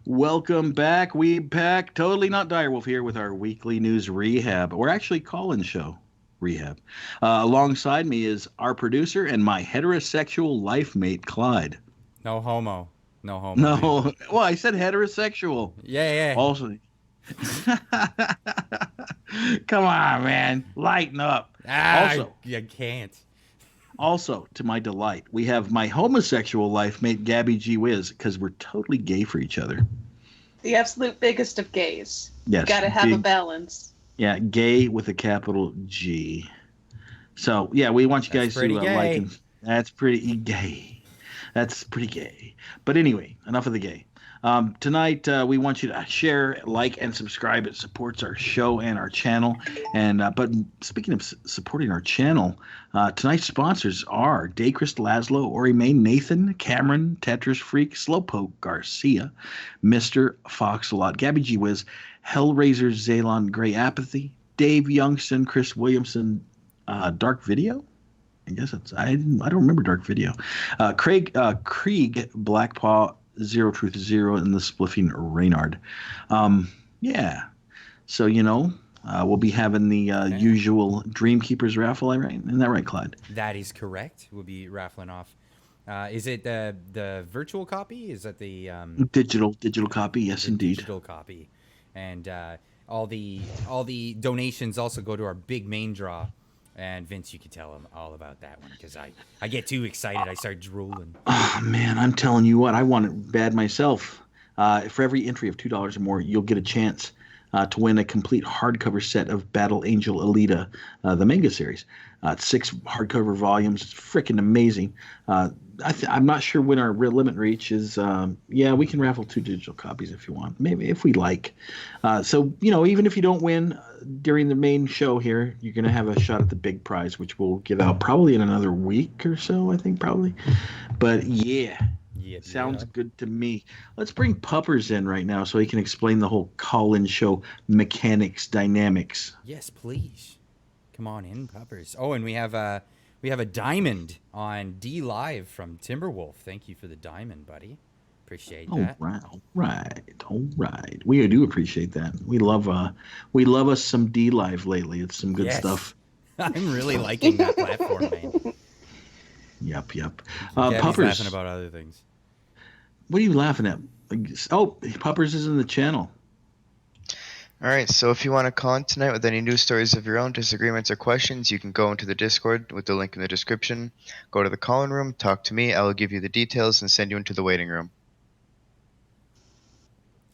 Welcome back, Weeb Pack. Totally not Direwolf here with our weekly news rehab, or actually call-in show rehab. Alongside me is our producer and my heterosexual life mate, Clyde. No homo. No homo. No, well, I said heterosexual. Yeah. Also, come on, man, lighten up. You can't. Also, to my delight, we have my homosexual life mate, Gabby G. Wiz, because we're totally gay for each other. The absolute biggest of gays. Yes, Gotta have a balance. Yeah, gay with a capital G. So, yeah, we want you guys to like and that's pretty gay. That's pretty gay. But anyway, enough of the gay. Tonight, we want you to share, like, and subscribe. It supports our show and our channel. And but speaking of supporting our channel, tonight's sponsors are Daychrist Laszlo, Ori May, Nathan, Cameron, Tetris Freak, Slowpoke Garcia, Mr. Foxalot, Gabby G. Wiz, Hellraiser, Zaylon, Gray Apathy, Dave Youngston, Chris Williamson, Dark Video. I guess it's I don't remember Dark Video. Krieg Blackpaw, Zero Truth Zero, and the Spliffing Reynard. Yeah. So we'll be having the usual Dreamkeepers raffle, right? Isn't that right, Clyde? That is correct. We'll be raffling off. Is it the virtual copy? Is that the digital copy? Yes, indeed. Digital copy, and all the donations also go to our big main draw. And Vince, you can tell him all about that one because I get too excited. I start drooling. Oh, man, I'm telling you what, I want it bad myself. For every entry of $2 or more, you'll get a chance to win a complete hardcover set of Battle Angel Alita, the manga series. It's 6 hardcover volumes. It's freaking amazing. I'm not sure when our real limit reaches. We can raffle 2 digital copies if you want, maybe if we like. So even if you don't win during the main show here, you're going to have a shot at the big prize, which we'll give out probably in another week or so, I think, probably. But sounds good to me. Let's bring Puppers in right now so he can explain the whole call-in show mechanics, dynamics. Yes, please. Come on in, Puppers. Oh, and we have a diamond on D Live from Timberwolf. Thank you for the diamond, buddy. Appreciate that. All right. We do appreciate that. We love us some D Live lately. It's some good stuff. I'm really liking that platform, man. Yep. Puppers laughing about other things. What are you laughing at? Oh, Puppers is in the channel. All right, so if you want to call in tonight with any news stories of your own, disagreements, or questions, you can go into the Discord with the link in the description. Go to the call-in room, talk to me. I will give you the details and send you into the waiting room.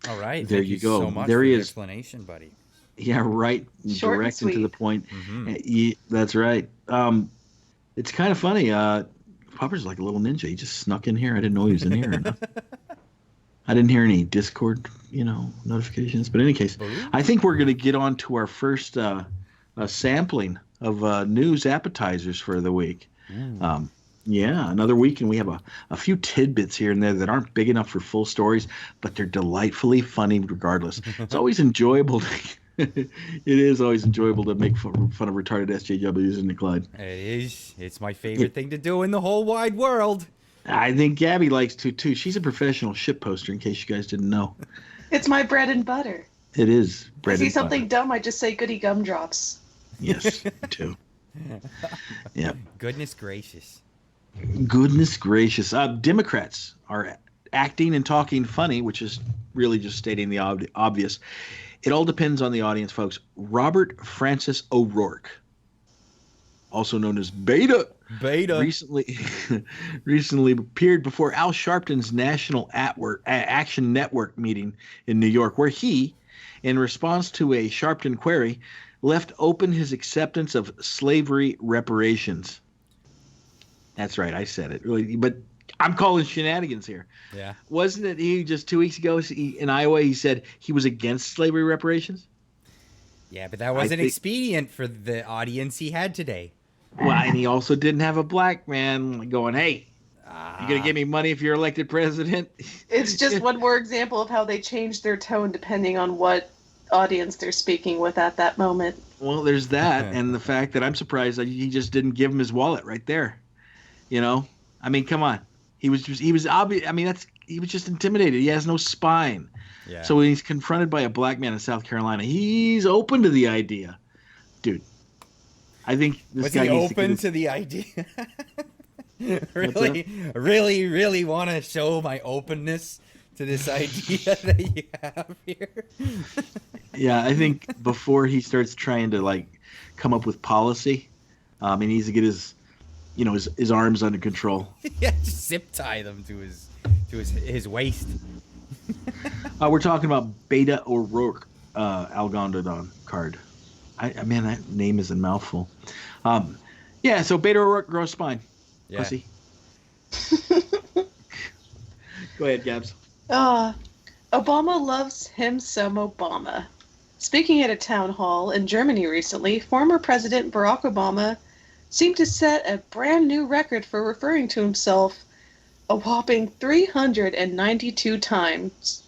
All right. There Thank you go. So much there for he the is. Explanation, buddy. Yeah, right. Short Direct and and to the sweet. point. Mm-hmm. That's right. It's kind of funny. Puppers is like a little ninja. He just snuck in here. I didn't know he was in here. I didn't hear any Discord, notifications. But in any case, I think we're going to get on to our first sampling of news appetizers for the week. Another week, and we have a few tidbits here and there that aren't big enough for full stories, but they're delightfully funny regardless. It's always enjoyable. It is always enjoyable to make fun of retarded SJWs, isn't it, Clyde? It is. It's my favorite thing to do in the whole wide world. I think Gabby likes to, too. She's a professional ship poster, in case you guys didn't know. It's my bread and butter. It is bread and butter. I see something dumb, I just say goody gumdrops. Yes, me too. Yeah. Goodness gracious. Democrats are acting and talking funny, which is really just stating the obvious. It all depends on the audience, folks. Robert Francis O'Rourke, also known as Beta, recently appeared before Al Sharpton's National Action Network meeting in New York, where he, in response to a Sharpton query, left open his acceptance of slavery reparations. That's right, I said it. Really, but I'm calling shenanigans here. Yeah. Wasn't it he just 2 weeks ago in Iowa he said he was against slavery reparations? Yeah, but that wasn't expedient for the audience he had today. Well, and he also didn't have a black man going, hey, you going to give me money if you're elected president? It's just one more example of how they change their tone depending on what audience they're speaking with at that moment. Well, there's that, and the fact that I'm surprised that he just didn't give him his wallet right there. I mean, come on. He was obvious. I mean, he was just intimidated. He has no spine. Yeah. So when he's confronted by a black man in South Carolina, he's open to the idea. Dude, I think this Was guy he needs open to to the idea? really want to show my openness to this idea that you have here. Yeah, I think before he starts trying to like come up with policy, he needs to get his arms under control. Yeah, just zip tie them to his waist. We're talking about Beta O'Rourke Algondodon card. Man, that name is a mouthful. Yeah, so Beta O'Rourke grows spine. Yeah. Pussy. Go ahead, Gabs. Obama loves him some Obama. Speaking at a town hall in Germany recently, former President Barack Obama seemed to set a brand new record for referring to himself a whopping 392 times,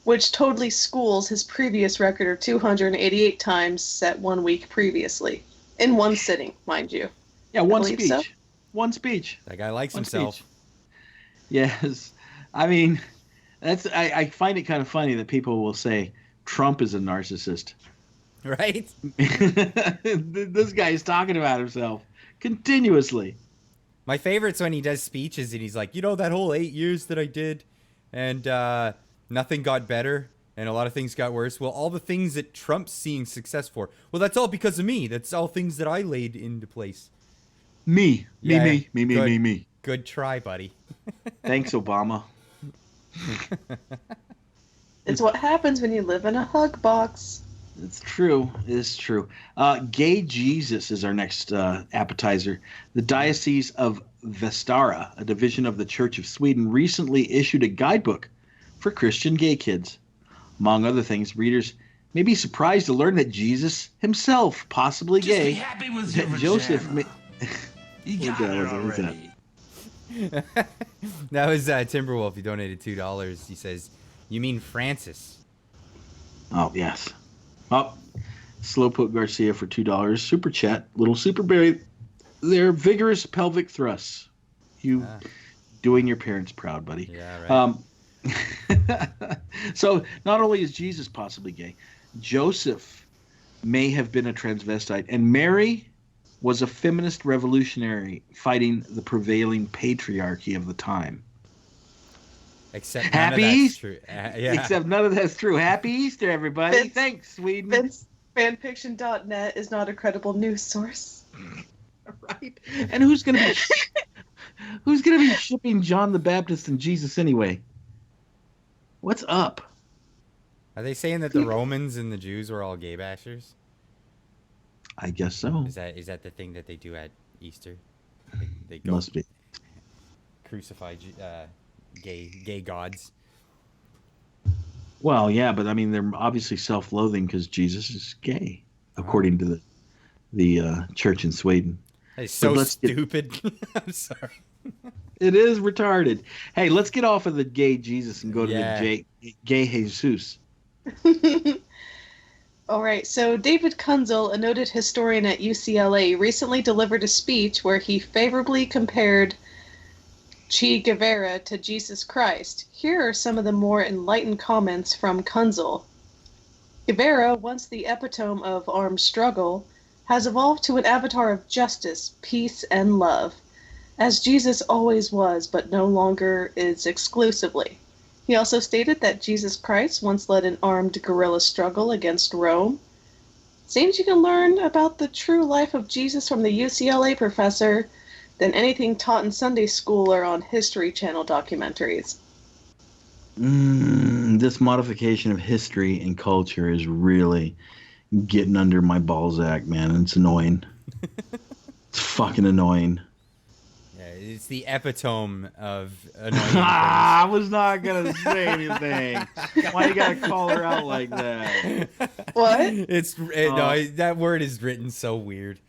which totally schools his previous record of 288 times set 1 week previously. In one sitting, mind you. Yeah, one believe speech. so. One speech. That guy likes One himself. speech. Yes. I mean, I find it kind of funny that people will say Trump is a narcissist. Right? This guy is talking about himself continuously. My favorite's when he does speeches and he's like, that whole 8 years that I did and nothing got better and a lot of things got worse. Well, all the things that Trump's seeing success for, well, that's all because of me. That's all things that I laid into place. Me. Yeah, Me. Good try, buddy. Thanks, Obama. It's what happens when you live in a hug box. It's true. It's true. Gay Jesus is our next appetizer. The Diocese of Vestara, a division of the Church of Sweden, recently issued a guidebook for Christian gay kids. Among other things, readers may be surprised to learn that Jesus himself, possibly Just gay, be happy with your Joseph. vagina. You got it already. That was Timberwolf. He donated $2. He says, "You mean Francis?" Oh yes. Oh, Slowpoke Garcia for $2. Super chat, little super berry. They're vigorous pelvic thrusts. You doing your parents proud, buddy. Yeah, right. So not only is Jesus possibly gay, Joseph may have been a transvestite, and Mary was a feminist revolutionary fighting the prevailing patriarchy of the time. Except Happy none of that's Easter. true. Yeah. Except none of that's true. Happy Easter, everybody. Vince- Thanks, Sweden. Fanfiction.net is not a credible news source. Right. And who's gonna be shipping John the Baptist and Jesus anyway? What's up? Are they saying that the Romans and the Jews were all gay bashers? I guess so. Is that the thing that they do at Easter? They go Must be. crucify gay gods. Well, yeah, but I mean, they're obviously self-loathing because Jesus is gay, according to the church in Sweden. That is so let's get- stupid. I'm sorry. It is retarded. Hey, let's get off of the gay Jesus and go to the gay Jesus. All right, so David Kunzel, a noted historian at UCLA, recently delivered a speech where he favorably compared Che Guevara to Jesus Christ. Here are some of the more enlightened comments from Kunzel. Guevara, once the epitome of armed struggle, has evolved to an avatar of justice, peace, and love, as Jesus always was, but no longer is exclusively. He also stated that Jesus Christ once led an armed guerrilla struggle against Rome. Seems you can learn about the true life of Jesus from the UCLA professor than anything taught in Sunday school or on History Channel documentaries. This modification of history and culture is really getting under my Balzac, man. It's annoying. It's fucking annoying. Yeah, it's the epitome of annoying things. I was not gonna say anything. Why you gotta call her out like that? What? No, that word is written so weird.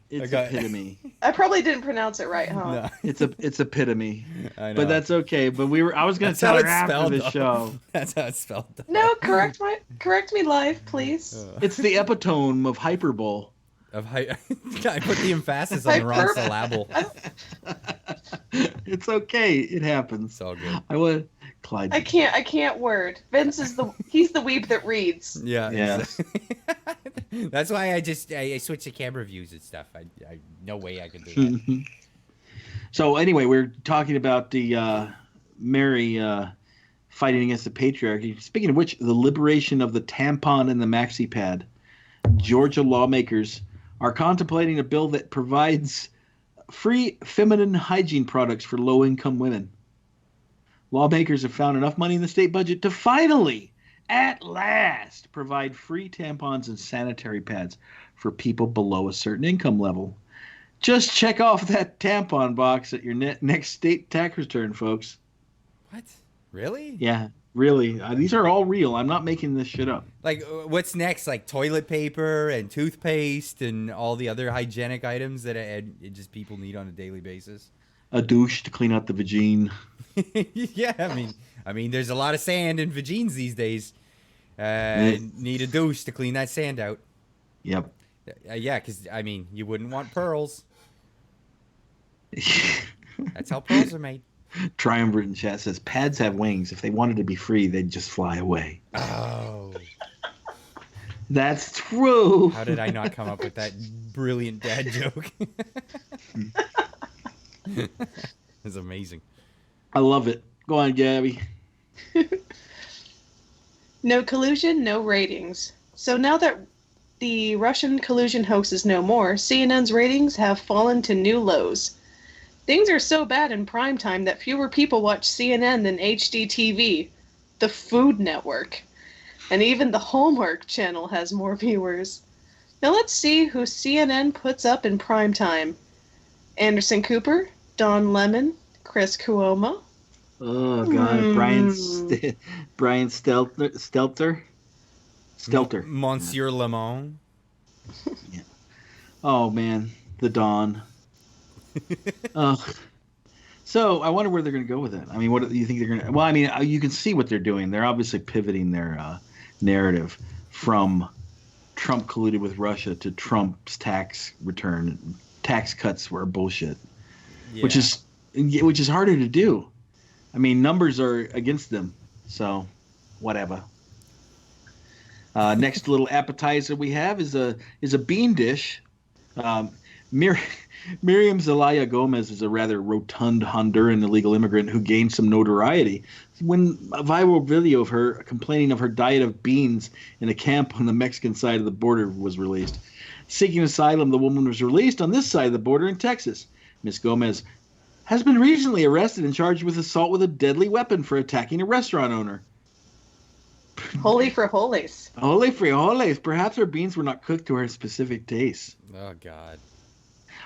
It's epitome. I probably didn't pronounce it right, huh? No, It's epitome. I know. But that's okay. But I was gonna That's tell how her it's after spelled, the though. show. That's how it's spelled. though. No, correct me live, please. It's the epitome of hyperbole. I put the emphasis on the wrong syllable. It's okay. It happens. It's all good. Clyde. I can't word. Vince is he's the weeb that reads. Yeah. Yeah. That's why I switch to camera views and stuff. I no way I could do that. So anyway, we're talking about the Mary fighting against the patriarchy. Speaking of which, the liberation of the tampon and the maxi pad. Georgia lawmakers are contemplating a bill that provides free feminine hygiene products for low-income women. Lawmakers have found enough money in the state budget to finally, at last, provide free tampons and sanitary pads for people below a certain income level. Just check off that tampon box at your next state tax return, folks. What? Really? Yeah, really. These are all real. I'm not making this shit up. Like, what's next? Like toilet paper and toothpaste and all the other hygienic items that just people need on a daily basis. A douche to clean out the vagine. Yeah, I mean, there's a lot of sand in vagines these days. Need a douche to clean that sand out. Yep. Yeah, because I mean, you wouldn't want pearls. That's how pearls are made. Triumvirate in chat says pads have wings. If they wanted to be free, they'd just fly away. Oh, that's true. How did I not come up with that brilliant dad joke? It's amazing. I love it. Go on, Gabby. No collusion, no ratings. So now that the Russian collusion hoax is no more, CNN's ratings have fallen to new lows. Things are so bad in primetime that fewer people watch CNN than HDTV, the Food Network. And even the Hallmark Channel has more viewers. Now let's see who CNN puts up in primetime. Anderson Cooper, Don Lemon, Chris Cuomo. Oh God, Brian Stelter. Monsieur Lemon. Yeah. Oh man, the Don. So I wonder where they're going to go with it. I mean, what do you think they're going to? Well, I mean, you can see what they're doing. They're obviously pivoting their narrative from Trump colluded with Russia to Trump's tax return. Tax cuts were bullshit, Yeah. which is harder to do. I mean, numbers are against them, so whatever. Next little appetizer we have is a bean dish. Miriam Zelaya Gomez is a rather rotund Honduran illegal immigrant who gained some notoriety when a viral video of her complaining of her diet of beans in a camp on the Mexican side of the border was released. Seeking asylum, the woman was released on this side of the border in Texas. Miss Gomez has been recently arrested and charged with assault with a deadly weapon for attacking a restaurant owner. Holy for holies. Holy for holies. Perhaps her beans were not cooked to her specific taste. Oh God.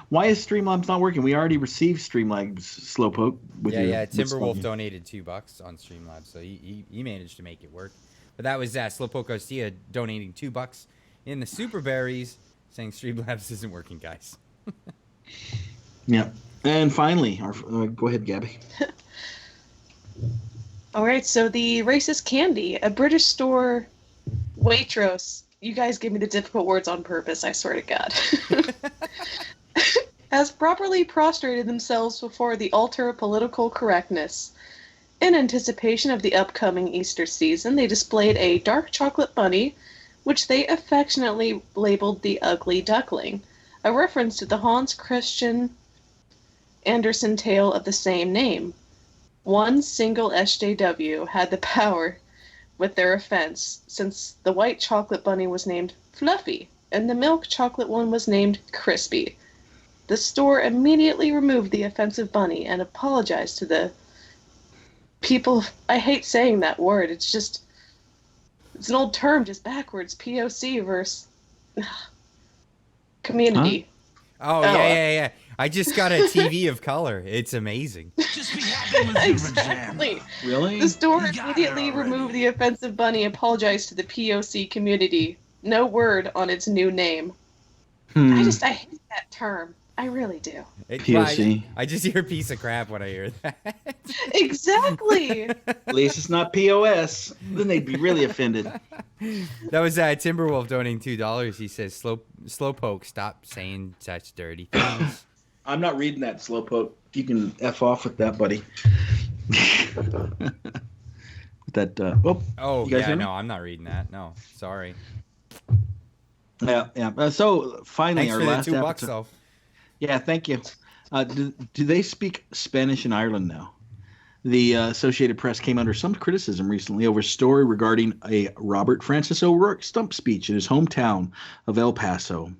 Why is Streamlabs not working? We already received Streamlabs Slowpoke. Yeah. Timberwolf donated $2 on Streamlabs, so he managed to make it work. But that was Slowpoke Ostia donating $2 in the Super Berries, saying Streamlabs isn't working, guys. Yeah. And finally, go ahead, Gabby. All right, so the racist Candy, a British store waitress. You guys give me the difficult words on purpose, I swear to God. Has properly prostrated themselves before the altar of political correctness. In anticipation of the upcoming Easter season, they displayed a dark chocolate bunny, which they affectionately labeled the Ugly Duckling, a reference to the Hans Christian Andersen tale of the same name. One single SJW had the power with their offense, since the white chocolate bunny was named Fluffy, and the milk chocolate one was named Crispy. The store immediately removed the offensive bunny and apologized to the people. I hate saying that word. It's an old term, just backwards. POC versus community. Huh? Oh, yeah. I just got a TV of color. It's amazing. Just be happy with your Exactly. Really? The store You got immediately it already. removed the offensive bunny, apologized to the POC community. No word on its new name. I hate that term. I really do. POC. I just hear piece of crap when I hear that. Exactly. At least it's not POS. Then they'd be really offended. That was Timberwolf donating $2. He says, Slowpoke, stop saying such dirty things. I'm not reading that, Slowpoke. You can F off with that, buddy. with that. Oh, you guys yeah, hear me? no, I'm not reading that. No, sorry. Yeah. So finally, Thanks our for the last $2, episode. though. Yeah, thank you. Do they speak Spanish in Ireland now? The Associated Press came under some criticism recently over a story regarding a Robert Francis O'Rourke stump speech in his hometown of El Paso.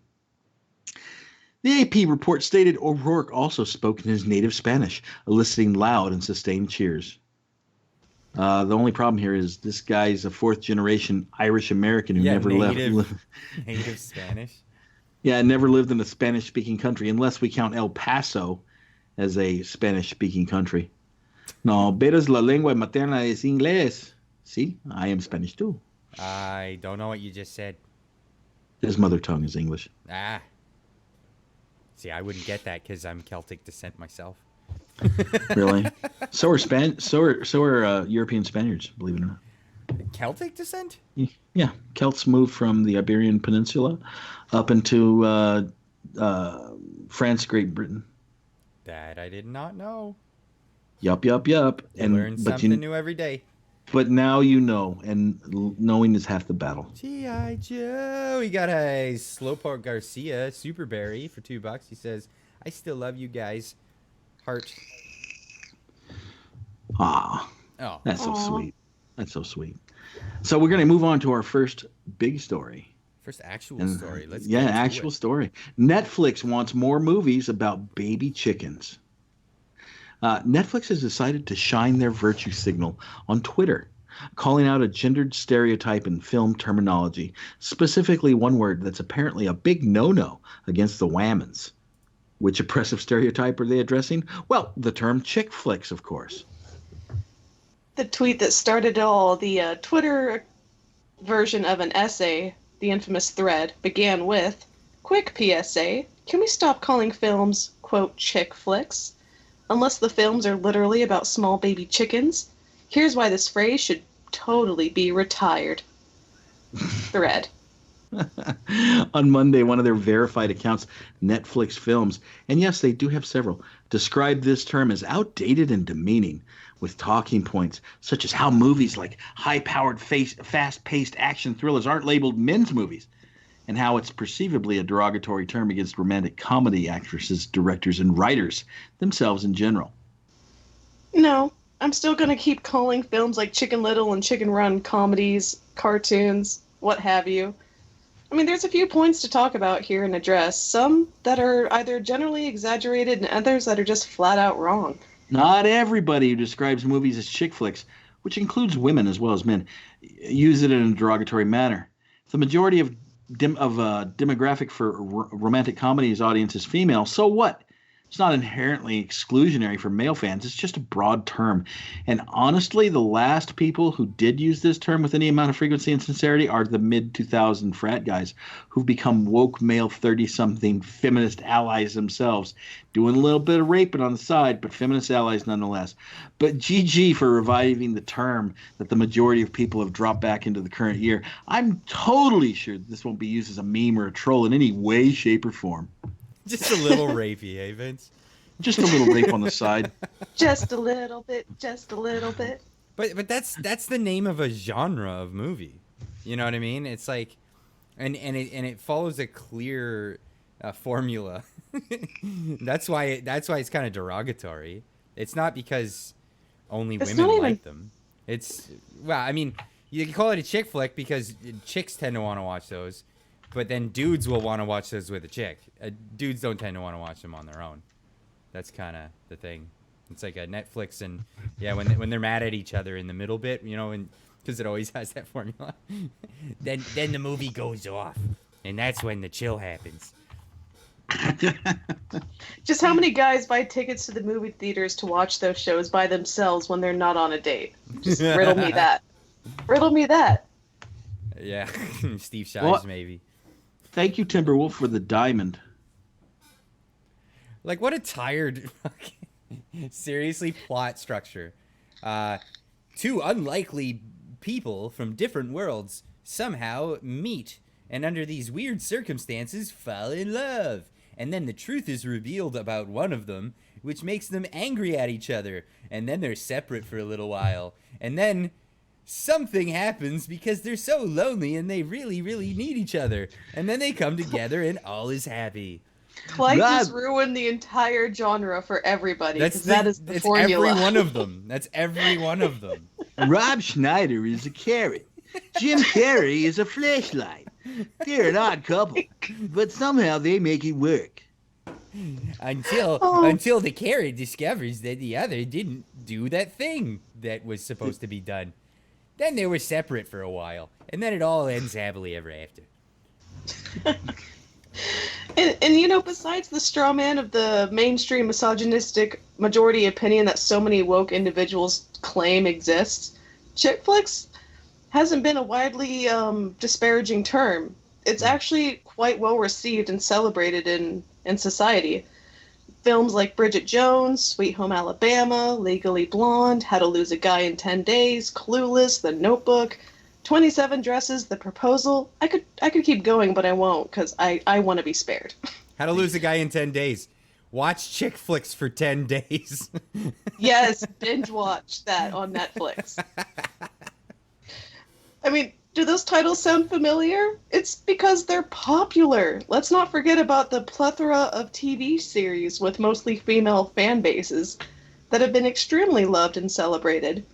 The AP report stated O'Rourke also spoke in his native Spanish, eliciting loud and sustained cheers. The only problem here is this guy's a fourth-generation Irish American who never native Spanish. Yeah, never lived in a Spanish-speaking country, unless we count El Paso as a Spanish-speaking country. No, pero la lengua materna es inglés. See, I am Spanish too. I don't know what you just said. His mother tongue is English. Ah. See, I wouldn't get that because I'm Celtic descent myself. Really? So are European Spaniards, believe it or not. Celtic descent? Yeah, Celts moved from the Iberian Peninsula up into France, Great Britain. That I did not know. Yup. And learn something new every day. But now you know, and knowing is half the battle. G.I. Joe. We got a Slowpoke Garcia Superberry for $2. He says, I still love you guys. Heart. Ah, Oh, that's so sweet. That's so sweet. So we're going to move on to our first big story. First actual story. Let's get into actual it. story. Netflix wants more movies about baby chickens. Netflix has decided to shine their virtue signal on Twitter, calling out a gendered stereotype in film terminology, specifically one word that's apparently a big no-no against the Whammons. Which oppressive stereotype are they addressing? Well, the term chick flicks, of course. The tweet that started it all, the Twitter version of an essay, the infamous thread, began with, "Quick PSA, can we stop calling films, quote, chick flicks? Unless the films are literally about small baby chickens. Here's why this phrase should totally be retired." Thread. On Monday, one of their verified accounts, Netflix Films, and yes, they do have several, described this term as outdated and demeaning, with talking points such as how movies like high-powered, fast-paced action thrillers aren't labeled men's movies, and how it's perceivably a derogatory term against romantic comedy actresses, directors, and writers themselves in general. No, I'm still going to keep calling films like Chicken Little and Chicken Run comedies, cartoons, what have you. I mean, there's a few points to talk about here and address. Some that are either generally exaggerated and others that are just flat out wrong. Not everybody who describes movies as chick flicks, which includes women as well as men, use it in a derogatory manner. The majority of demographic for romantic comedies audience is female. So what? It's not inherently exclusionary for male fans. It's just a broad term. And honestly, the last people who did use this term with any amount of frequency and sincerity are the mid-2000 frat guys who've become woke male 30-something feminist allies themselves, doing a little bit of raping on the side, but feminist allies nonetheless. But GG for reviving the term that the majority of people have dropped back into the current year. I'm totally sure this won't be used as a meme or a troll in any way, shape, or form. Just a little rapey, eh, Vince? Just a little rape on the side. Just a little bit, just a little bit. But that's the name of a genre of movie. You know what I mean? It's like, and it follows a clear formula. That's why it's kind of derogatory. It's not because only women like them. It's, well, I mean, you can call it a chick flick because chicks tend to want to watch those. But then dudes will want to watch those with a chick. Dudes don't tend to want to watch them on their own. That's kind of the thing. It's like a Netflix and, yeah, when they're mad at each other in the middle bit, you know, and because it always has that formula. then the movie goes off, and that's when the chill happens. Just how many guys buy tickets to the movie theaters to watch those shows by themselves when they're not on a date? Just riddle me that. Riddle me that. Yeah, Steve Shives, maybe. Thank you, Timberwolf, for the diamond. Like, what a tired, seriously, plot structure. Two unlikely people from different worlds somehow meet, and under these weird circumstances, fall in love. And then the truth is revealed about one of them, which makes them angry at each other. And then they're separate for a little while. And then something happens because they're so lonely and they really, really need each other. And then they come together and all is happy. Clyde just ruined the entire genre for everybody. That is the formula. Every one of them. That's every one of them. Rob Schneider is a carrot. Jim Carrey is a flashlight. They're an odd couple, but somehow they make it work. Until the carrot discovers that the other didn't do that thing that was supposed to be done. Then they were separate for a while, and then it all ends happily ever after. And you know, besides the straw man of the mainstream misogynistic majority opinion that so many woke individuals claim exists, chick flicks hasn't been a widely disparaging term. It's actually quite well received and celebrated in society. Films like Bridget Jones, Sweet Home Alabama, Legally Blonde, How to Lose a Guy in 10 Days, Clueless, The Notebook, 27 Dresses, The Proposal. I could keep going, but I won't because I want to be spared. How to Lose a Guy in 10 Days. Watch chick flicks for 10 days. Yes, binge watch that on Netflix. I mean, do those titles sound familiar? It's because they're popular. Let's not forget about the plethora of TV series with mostly female fan bases that have been extremely loved and celebrated.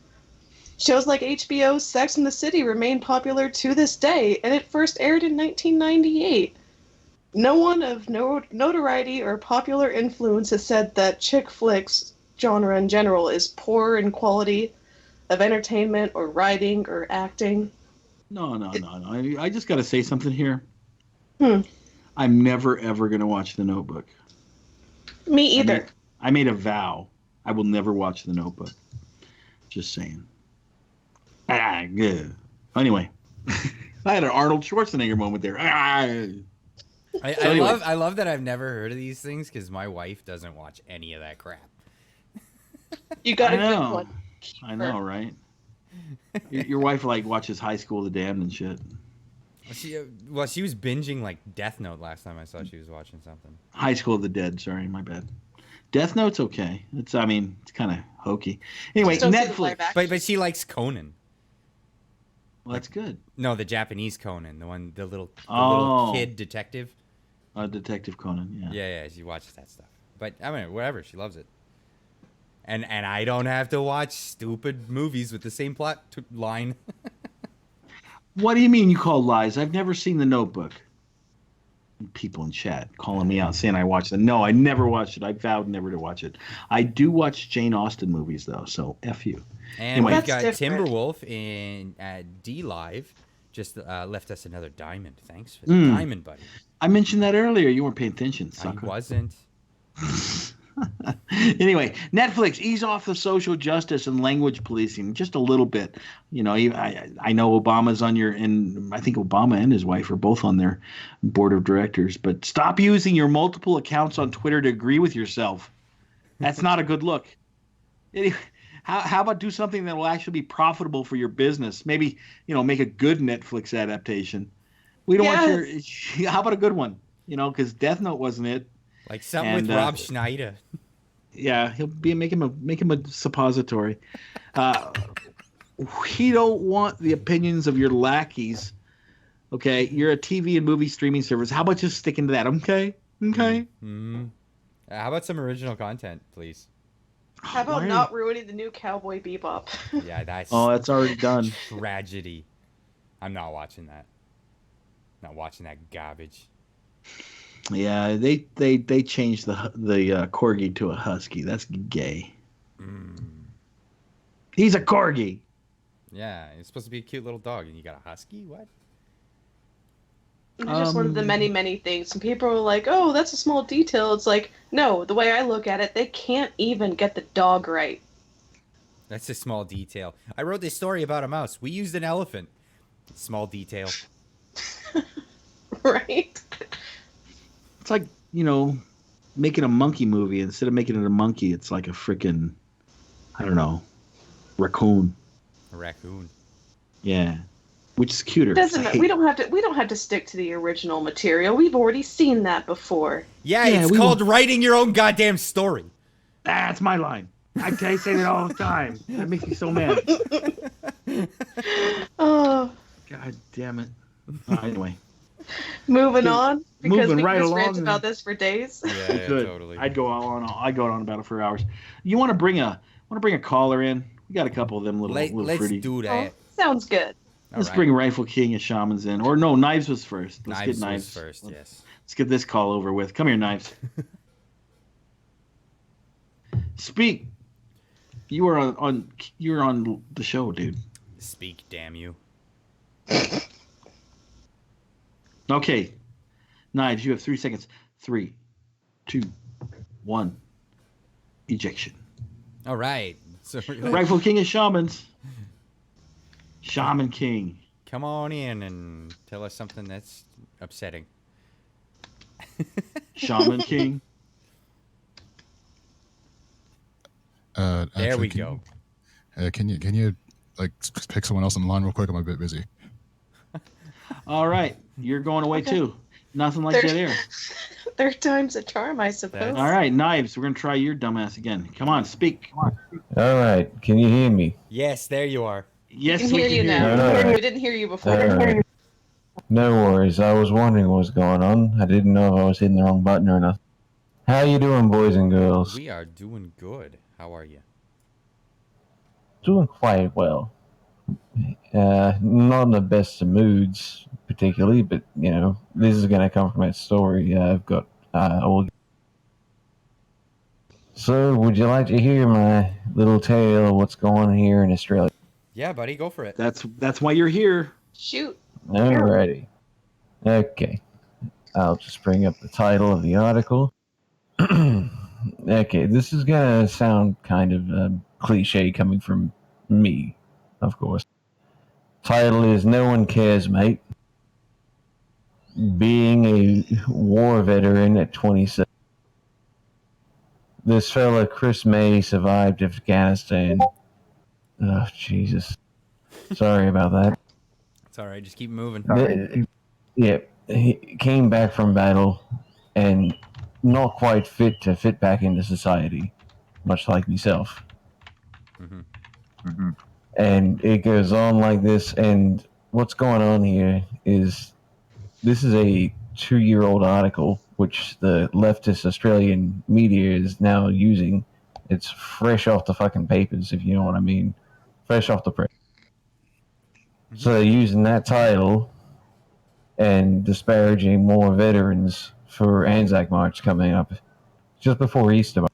Shows like HBO's Sex and the City remain popular to this day, and it first aired in 1998. No one of notoriety or popular influence has said that chick flicks genre in general is poor in quality of entertainment or writing or acting. No. I just got to say something here. Hmm. I'm never, ever going to watch The Notebook. Me either. I made a vow. I will never watch The Notebook. Just saying. Good. Anyway. I had an Arnold Schwarzenegger moment there. I love that I've never heard of these things because my wife doesn't watch any of that crap. You got a good one. I know, right? Your wife watches High School of the Damned and shit. She was binging like Death Note last time I saw she was watching something. High School of the Dead. Sorry, my bad. Death Note's okay. It's kind of hokey. Anyway, Netflix. But she likes Conan. Well, that's good. No, the Japanese Conan, the little kid detective. Detective Conan. Yeah. She watches that stuff. But I mean, whatever. She loves it. And I don't have to watch stupid movies with the same plot line. What do you mean you call lies? I've never seen The Notebook. People in chat calling me out saying I watched it. No, I never watched it. I vowed never to watch it. I do watch Jane Austen movies, though, so F you. And anyway, we've got Timberwolf in D Live. Just left us another diamond. Thanks for the diamond, buddy. I mentioned that earlier. You weren't paying attention, sucker. I wasn't. Anyway, Netflix, ease off the social justice and language policing just a little bit. You know, I know Obama's on and I think Obama and his wife are both on their board of directors, but stop using your multiple accounts on Twitter to agree with yourself. That's not a good look. Anyway, how about do something that will actually be profitable for your business? Maybe, make a good Netflix adaptation. We don't want how about a good one? Because Death Note wasn't it. Like something with Rob Schneider. Yeah, he'll make him a suppository. We don't want the opinions of your lackeys. Okay, you're a TV and movie streaming service. How about just sticking to that? Okay. Mm-hmm. How about some original content, please? How about not ruining the new Cowboy Bebop? Yeah, that's already done. Tragedy. I'm not watching that. Not watching that garbage. Yeah, they changed the corgi to a husky. That's gay. He's a corgi. Yeah, it's supposed to be a cute little dog, and you got a husky? What? It's just one of the many, many things. And people are like, oh, that's a small detail. It's like, no, the way I look at it, they can't even get the dog right. That's a small detail. I wrote this story about a mouse. We used an elephant. Small detail. Right? It's like, making a monkey movie. Instead of making it a monkey, it's like a freaking, I don't know, raccoon. A raccoon. Yeah. Which is cuter. We don't have to stick to the original material. We've already seen that before. Yeah, it's called writing your own goddamn story. That's my line. I say that all the time. That makes me so mad. Oh, God damn it. Anyway, moving on because moving we right can just rant along. about this for days. Yeah, Good. totally. I'd go on about it for hours. You want to bring a caller in? We got a couple of them little Let's fruity. do Oh, that. sounds good. All Let's right. bring Rifle King and Shamans in, or no, Knives was first. Let's get Knives Knives was first. Yes. Let's get this call over with. Come here, Knives. Speak. You were on the show, dude. Speak, damn you. Okay, Knives. You have 3 seconds. 3, 2, 1. Ejection. All right. So Rifle King and Shamans. Shaman King. come on in and tell us something that's upsetting. Shaman King. There we Actually, go. Can you like pick someone else on the line real quick? I'm a bit busy. All right, you're going away Okay. too. Nothing like Third- that here. Third time's a charm, I suppose. That's- All right, Knives. We're gonna try your dumbass again. Come on, speak. All right, can you hear me? Yes, there you are. Yes, We can hear you now. All right. We didn't hear you before. All right. No worries. I was wondering what was going on. I didn't know if I was hitting the wrong button or not. How you doing, boys and girls? We are doing good. How are you? Doing quite well. Not in the best of moods, particularly, but you know, this is going to come from that story I've got. So, would you like to hear my little tale of what's going on here in Australia? Yeah, buddy, go for it. that's why you're here. Shoot. Alrighty. Okay. I'll just bring up the title of the article. Okay, this is gonna sound kind of cliche coming from me, of course. Title is No One Cares, Mate. Being a war veteran at 27. This fella, Chris May, survived Afghanistan. Oh, Jesus. Sorry about that. It's all right. Just keep moving. Yeah, he came back from battle and not quite fit to fit back into society, much like myself. Mm-hmm. And it goes on like this. And what's going on here is this is a 2-year-old article which the leftist Australian media is now using. It's fresh off the fucking papers, if you know what I mean. Fresh off the press. So they're using that title and disparaging more veterans for Anzac March coming up just before Easter.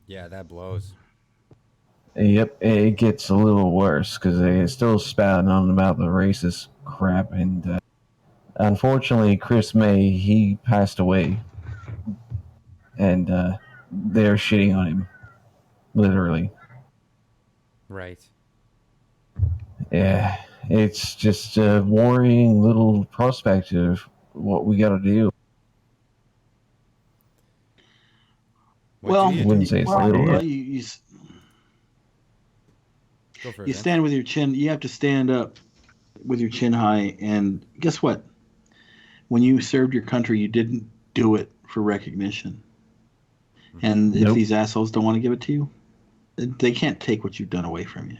Yeah, that blows. Yep, it gets a little worse because they're still spouting on about the racist crap. And unfortunately, Chris May, he passed away. And they're shitting on him. Literally. Right. Yeah, it's just a worrying little prospect of what we got to do. What Well, do I you wouldn't do? say it's a little. Go for it. You Vince. stand with your chin. You have to stand up with your chin high. And guess what? When you served your country, you didn't do it for recognition. And if Nope. these assholes don't want to give it to you, they can't take what you've done away from you.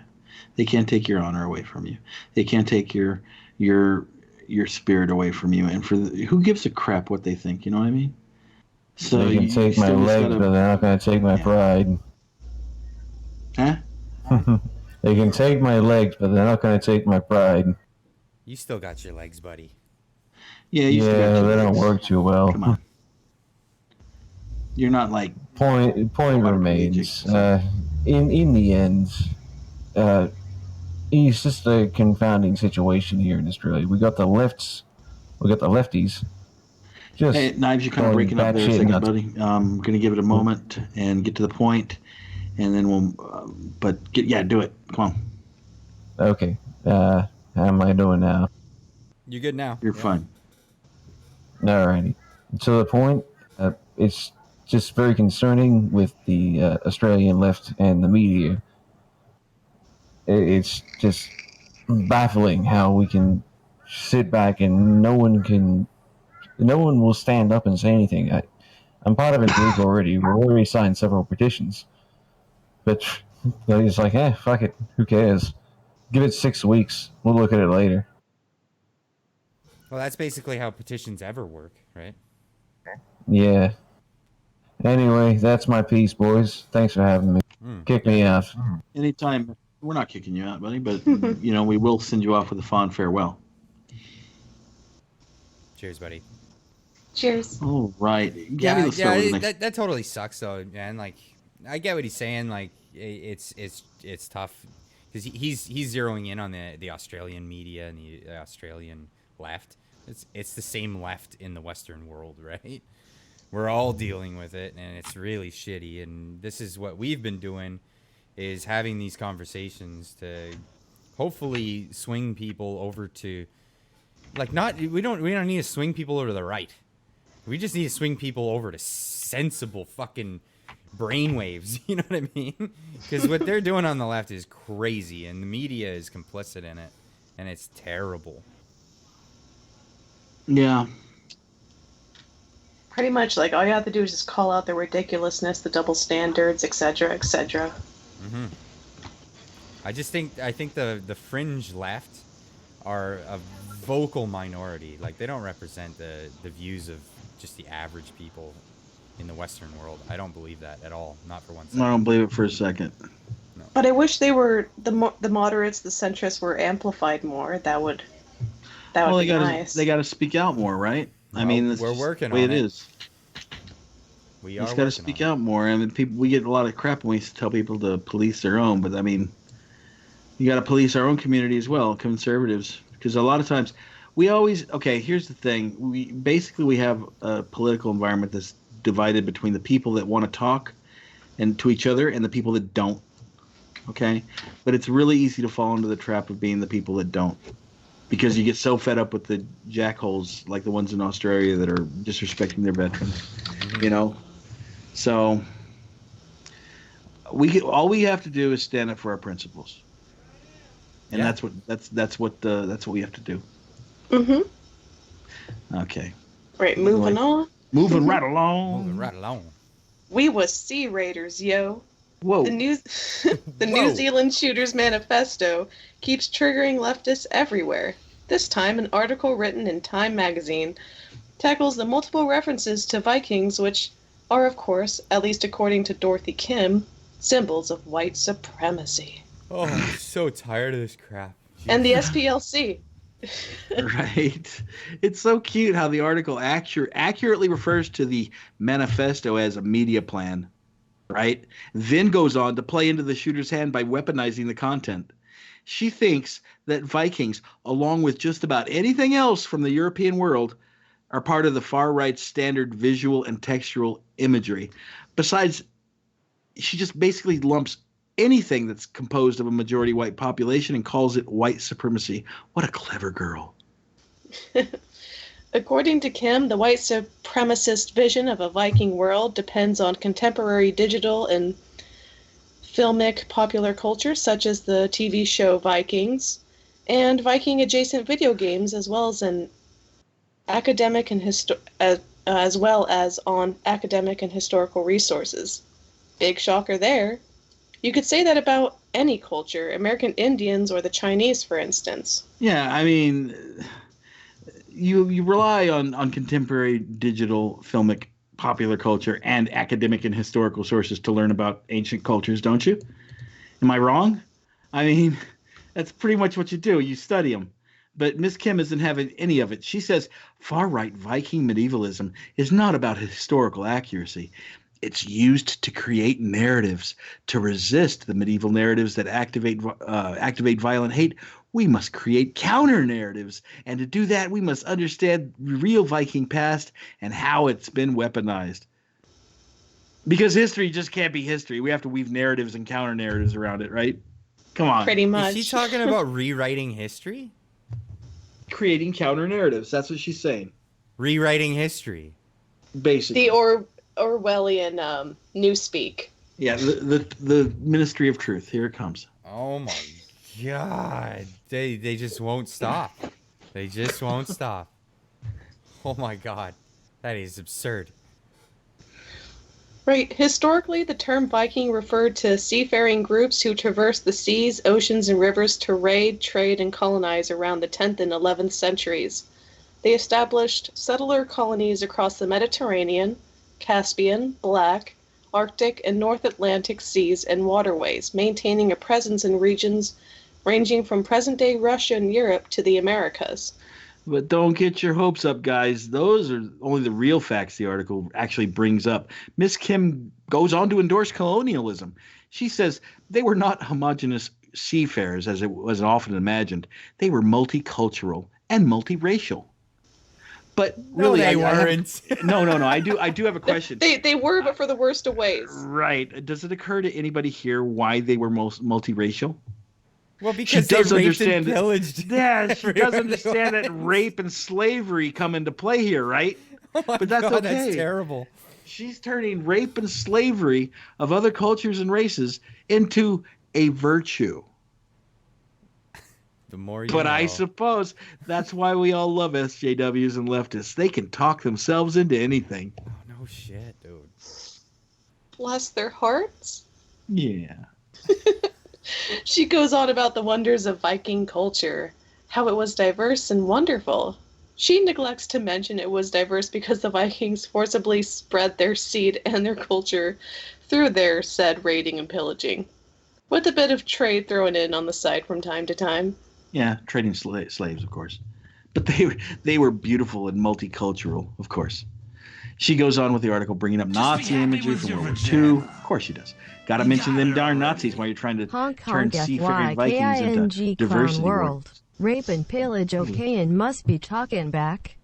They can't take your honor away from you. They can't take your spirit away from you. And who gives a crap what they think? You know what I mean? So They can you take my still just legs, gotta- but they're not going to take my Yeah. pride. Huh? They can take my legs, but they're not going to take my pride. You still got your legs, buddy. Yeah, you still got Yeah, your they don't legs. work too well. Come on. You're not like Point remains. In the end, it's just a confounding situation here in Australia. We got the lefties. Just hey, Knives, you're kind of going breaking up there a batshit second, nuts. buddy. I'm gonna give it a moment and get to the point, and then we'll. Do it. Come on, Okay. How am I doing now? You good now? you're Yeah. fine. Alrighty. To the point, it's just very concerning with the Australian left and the media. It's just baffling how we can sit back and no one will stand up and say anything. I'm part of a group already. We've already signed several petitions, but But he's like, fuck it. Who cares? Give it 6 weeks. We'll look at it later. Well, that's basically how petitions ever work, right? Yeah. Anyway, that's my piece, boys. Thanks for having me. Kick me out. Anytime. We're not kicking you out, buddy, but we will send you off with a fond farewell. Cheers, buddy. Cheers. All right. Gabby, let's start with the next. That totally sucks, though, man. Like, I get what he's saying. Like, it's tough because he's zeroing in on the Australian media and the Australian left. It's the same left in the Western world, right? We're all dealing with it, and it's really shitty. And this is what we've been doing, is having these conversations to hopefully swing people over to, like, we don't need to swing people over to the right. We just need to swing people over to sensible fucking brainwaves. You know what I mean? Because what they're doing on the left is crazy, and the media is complicit in it, and it's terrible. Yeah. Pretty much, like, all you have to do is just call out the ridiculousness, the double standards, etc., etc. Mm-hmm. I think the fringe left are a vocal minority. Like, they don't represent the views of just the average people in the Western world. I don't believe that at all. Not for 1 second. I don't believe it for a second. No. But I wish they were the moderates, the centrists were amplified more. That would be nice. They got to speak out more, right? Well, I mean, we're working the way on it. it is. We Just got to speak out more. I mean, we get a lot of crap when we tell people to police their own, but I mean, you got to police our own community as well, conservatives, because a lot of times here's the thing. We have a political environment that's divided between the people that want to talk and to each other and the people that don't. Okay? But it's really easy to fall into the trap of being the people that don't, because you get so fed up with the jackholes like the ones in Australia that are disrespecting their veterans. Mm-hmm. So all we have to do is stand up for our principles, and that's what we have to do. Okay. Right, moving on. Moving right along. Moving right along. We was Sea Raiders, yo. Whoa. The New Zealand Shooters Manifesto keeps triggering leftists everywhere. This time, an article written in Time magazine tackles the multiple references to Vikings, which are, of course, at least according to Dorothy Kim, symbols of white supremacy. Oh, I'm so tired of this crap. Jeez. And the SPLC. Right. It's so cute how the article accurately refers to the manifesto as a media plan, right? Then goes on to play into the shooter's hand by weaponizing the content. She thinks that Vikings, along with just about anything else from the European world, are part of the far-right standard visual and textual imagery. Besides, she just basically lumps anything that's composed of a majority white population and calls it white supremacy. What a clever girl. According to Kim, the white supremacist vision of a Viking world depends on contemporary digital and filmic popular culture, such as the TV show Vikings, and Viking-adjacent video games, as well as an academic and as well as on academic and historical resources. Big shocker there. You could say that about any culture, American Indians or the Chinese, for instance. Yeah, I mean, you rely on contemporary digital filmic popular culture and academic and historical sources to learn about ancient cultures, don't you? Am I wrong? I mean, that's pretty much what you do. You study them. But Miss Kim isn't having any of it. She says far-right Viking medievalism is not about historical accuracy. It's used to create narratives to resist the medieval narratives that activate violent hate. We must create counter narratives, and to do that, we must understand the real Viking past and how it's been weaponized. Because history just can't be history. We have to weave narratives and counter narratives around it, right? Come on. Pretty much. Is she talking about rewriting history? Creating counter narratives. That's what she's saying. Rewriting history. Basically. The Orwellian newspeak. Yeah, the Ministry of Truth. Here it comes. Oh my God. They just won't stop. They just won't stop. Oh my God. That is absurd. Right. Historically, the term Viking referred to seafaring groups who traversed the seas, oceans, and rivers to raid, trade, and colonize around the 10th and 11th centuries. They established settler colonies across the Mediterranean, Caspian, Black, Arctic, and North Atlantic seas and waterways, maintaining a presence in regions ranging from present-day Russia and Europe to the Americas. But don't get your hopes up, guys. Those are only the real facts the article actually brings up. Miss Kim goes on to endorse colonialism. She says they were not homogenous seafarers, as it was often imagined. They were multicultural and multiracial. But really, no, they weren't. No. I do have a question. They were, but for the worst of ways. Right. Does it occur to anybody here why they were multiracial? Well, because she does they raped understand and pillaged. Yeah, she does understand that rape and slavery come into play here, right? Oh my But that's God, okay. That's terrible. She's turning rape and slavery of other cultures and races into a virtue. The more you But know. I suppose that's why we all love SJWs and leftists. They can talk themselves into anything. Oh, no shit, dude. Bless their hearts. Yeah. She goes on about the wonders of Viking culture, how it was diverse and wonderful. She neglects to mention it was diverse because the Vikings forcibly spread their seed and their culture through their said raiding and pillaging, with a bit of trade thrown in on the side from time to time. Yeah, trading slaves, of course. But they were beautiful and multicultural, of course. She goes on with the article bringing up Nazi imagery from World War II. Of course she does. Got to mention them darn Nazis while you're trying to turn seafaring Vikings into diversity world. Rape and pillage okay and must be talking back.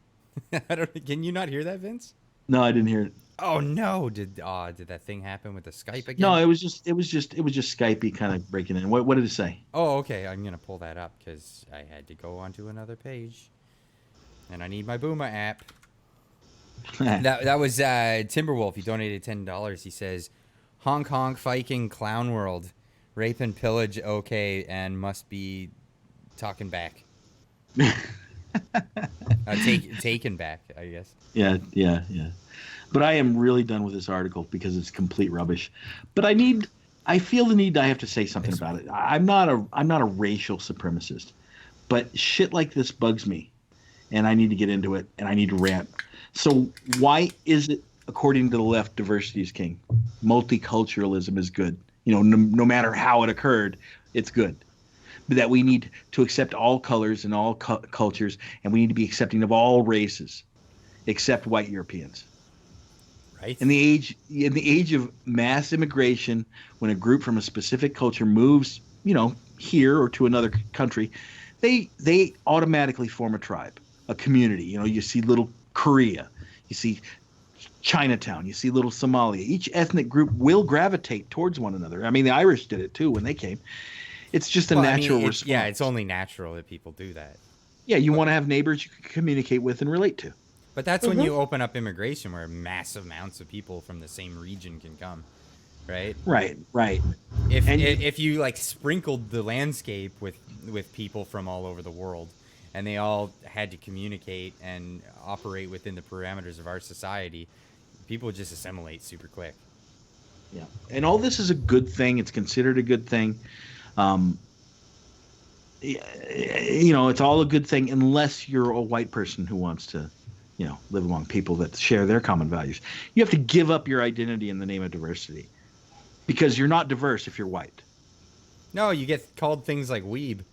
Can you not hear that, Vince? No, I didn't hear it. Oh no! Did that thing happen with the Skype again? No, it was just Skypey kind of breaking in. What did it say? Oh, okay. I'm gonna pull that up because I had to go onto another page, and I need my Booma app. that was Timberwolf. He donated $10. He says, "Honk honk, Viking clown world, rape and pillage okay, and must be talking back." Taken back, I guess. Yeah. But I am really done with this article because it's complete rubbish. But I feel the need. I have to say something about it. I'm not a racial supremacist, but shit like this bugs me, and I need to get into it, and I need to rant. So why is it, according to the left, diversity is king? Multiculturalism is good. No matter how it occurred, it's good. But that we need to accept all colors and all cultures, and we need to be accepting of all races, except white Europeans. Right. In the age of mass immigration, when a group from a specific culture moves, here or to another country, they automatically form a tribe, a community. You see little Korea, you see Chinatown, you see little Somalia. Each ethnic group will gravitate towards one another. I mean, the Irish did it too when they came. It's just a natural response. Yeah, it's only natural that people do that. Yeah, you want to have neighbors you can communicate with and relate to. But that's when you open up immigration, where massive amounts of people from the same region can come, right? Right. If you like sprinkled the landscape with people from all over the world, and they all had to communicate and operate within the parameters of our society, people would just assimilate super quick. Yeah, and all this is a good thing. It's considered a good thing. It's all a good thing unless you're a white person who wants to, live among people that share their common values. You have to give up your identity in the name of diversity, because you're not diverse if you're white. No, you get called things like weeb.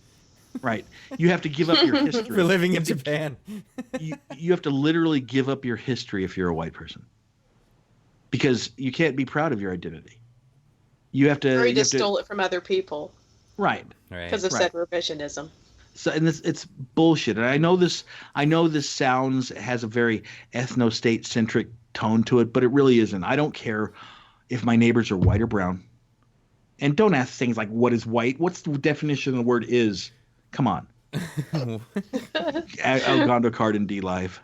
Right. You have to give up your history. For living in Japan. you have to literally give up your history if you're a white person, because you can't be proud of your identity. You have to. Or you just stole it from other people. Right. Because of said revisionism. So, and it's bullshit. And I know this has a very ethno-state centric tone to it, but it really isn't. I don't care if my neighbors are white or brown. And don't ask things like, what is white? What's the definition of the word is? Come on. Algondo card in D Live.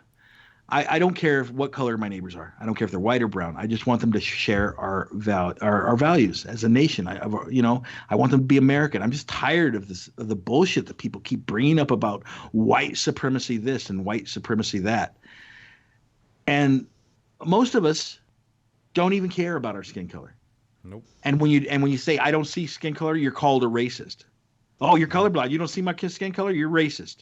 I don't care what color my neighbors are. I don't care if they're white or brown. I just want them to share our values as a nation. I want them to be American. I'm just tired of the bullshit that people keep bringing up about white supremacy this and white supremacy that. And most of us don't even care about our skin color. Nope. And when you say I don't see skin color, you're called a racist. Oh, you're colorblind. You don't see my skin color, you're racist.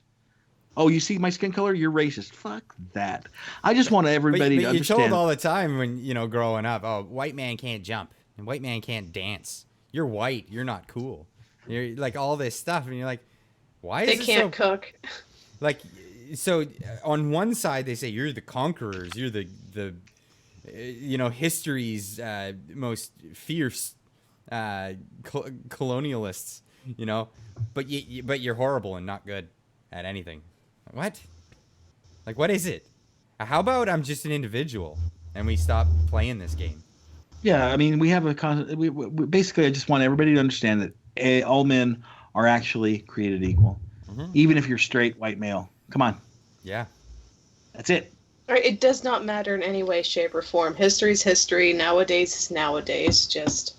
Oh, you see my skin color, you're racist. Fuck that. I just want everybody to understand. You're told all the time when growing up, oh, white man can't jump and white man can't dance. You're white. You're not cool. You're like all this stuff, and you're like, why is They it can't cook. Like, so on one side they say you're the conquerors. You're the history's most fierce colonialists. But you're horrible and not good at anything. What? Like, what is it? How about I'm just an individual and we stop playing this game? Yeah, I mean, we have we basically, I just want everybody to understand that all men are actually created equal. Mm-hmm. Even if you're straight white male. Come on. Yeah. That's it. It does not matter in any way, shape, or form. History's history. Nowadays is nowadays. Just.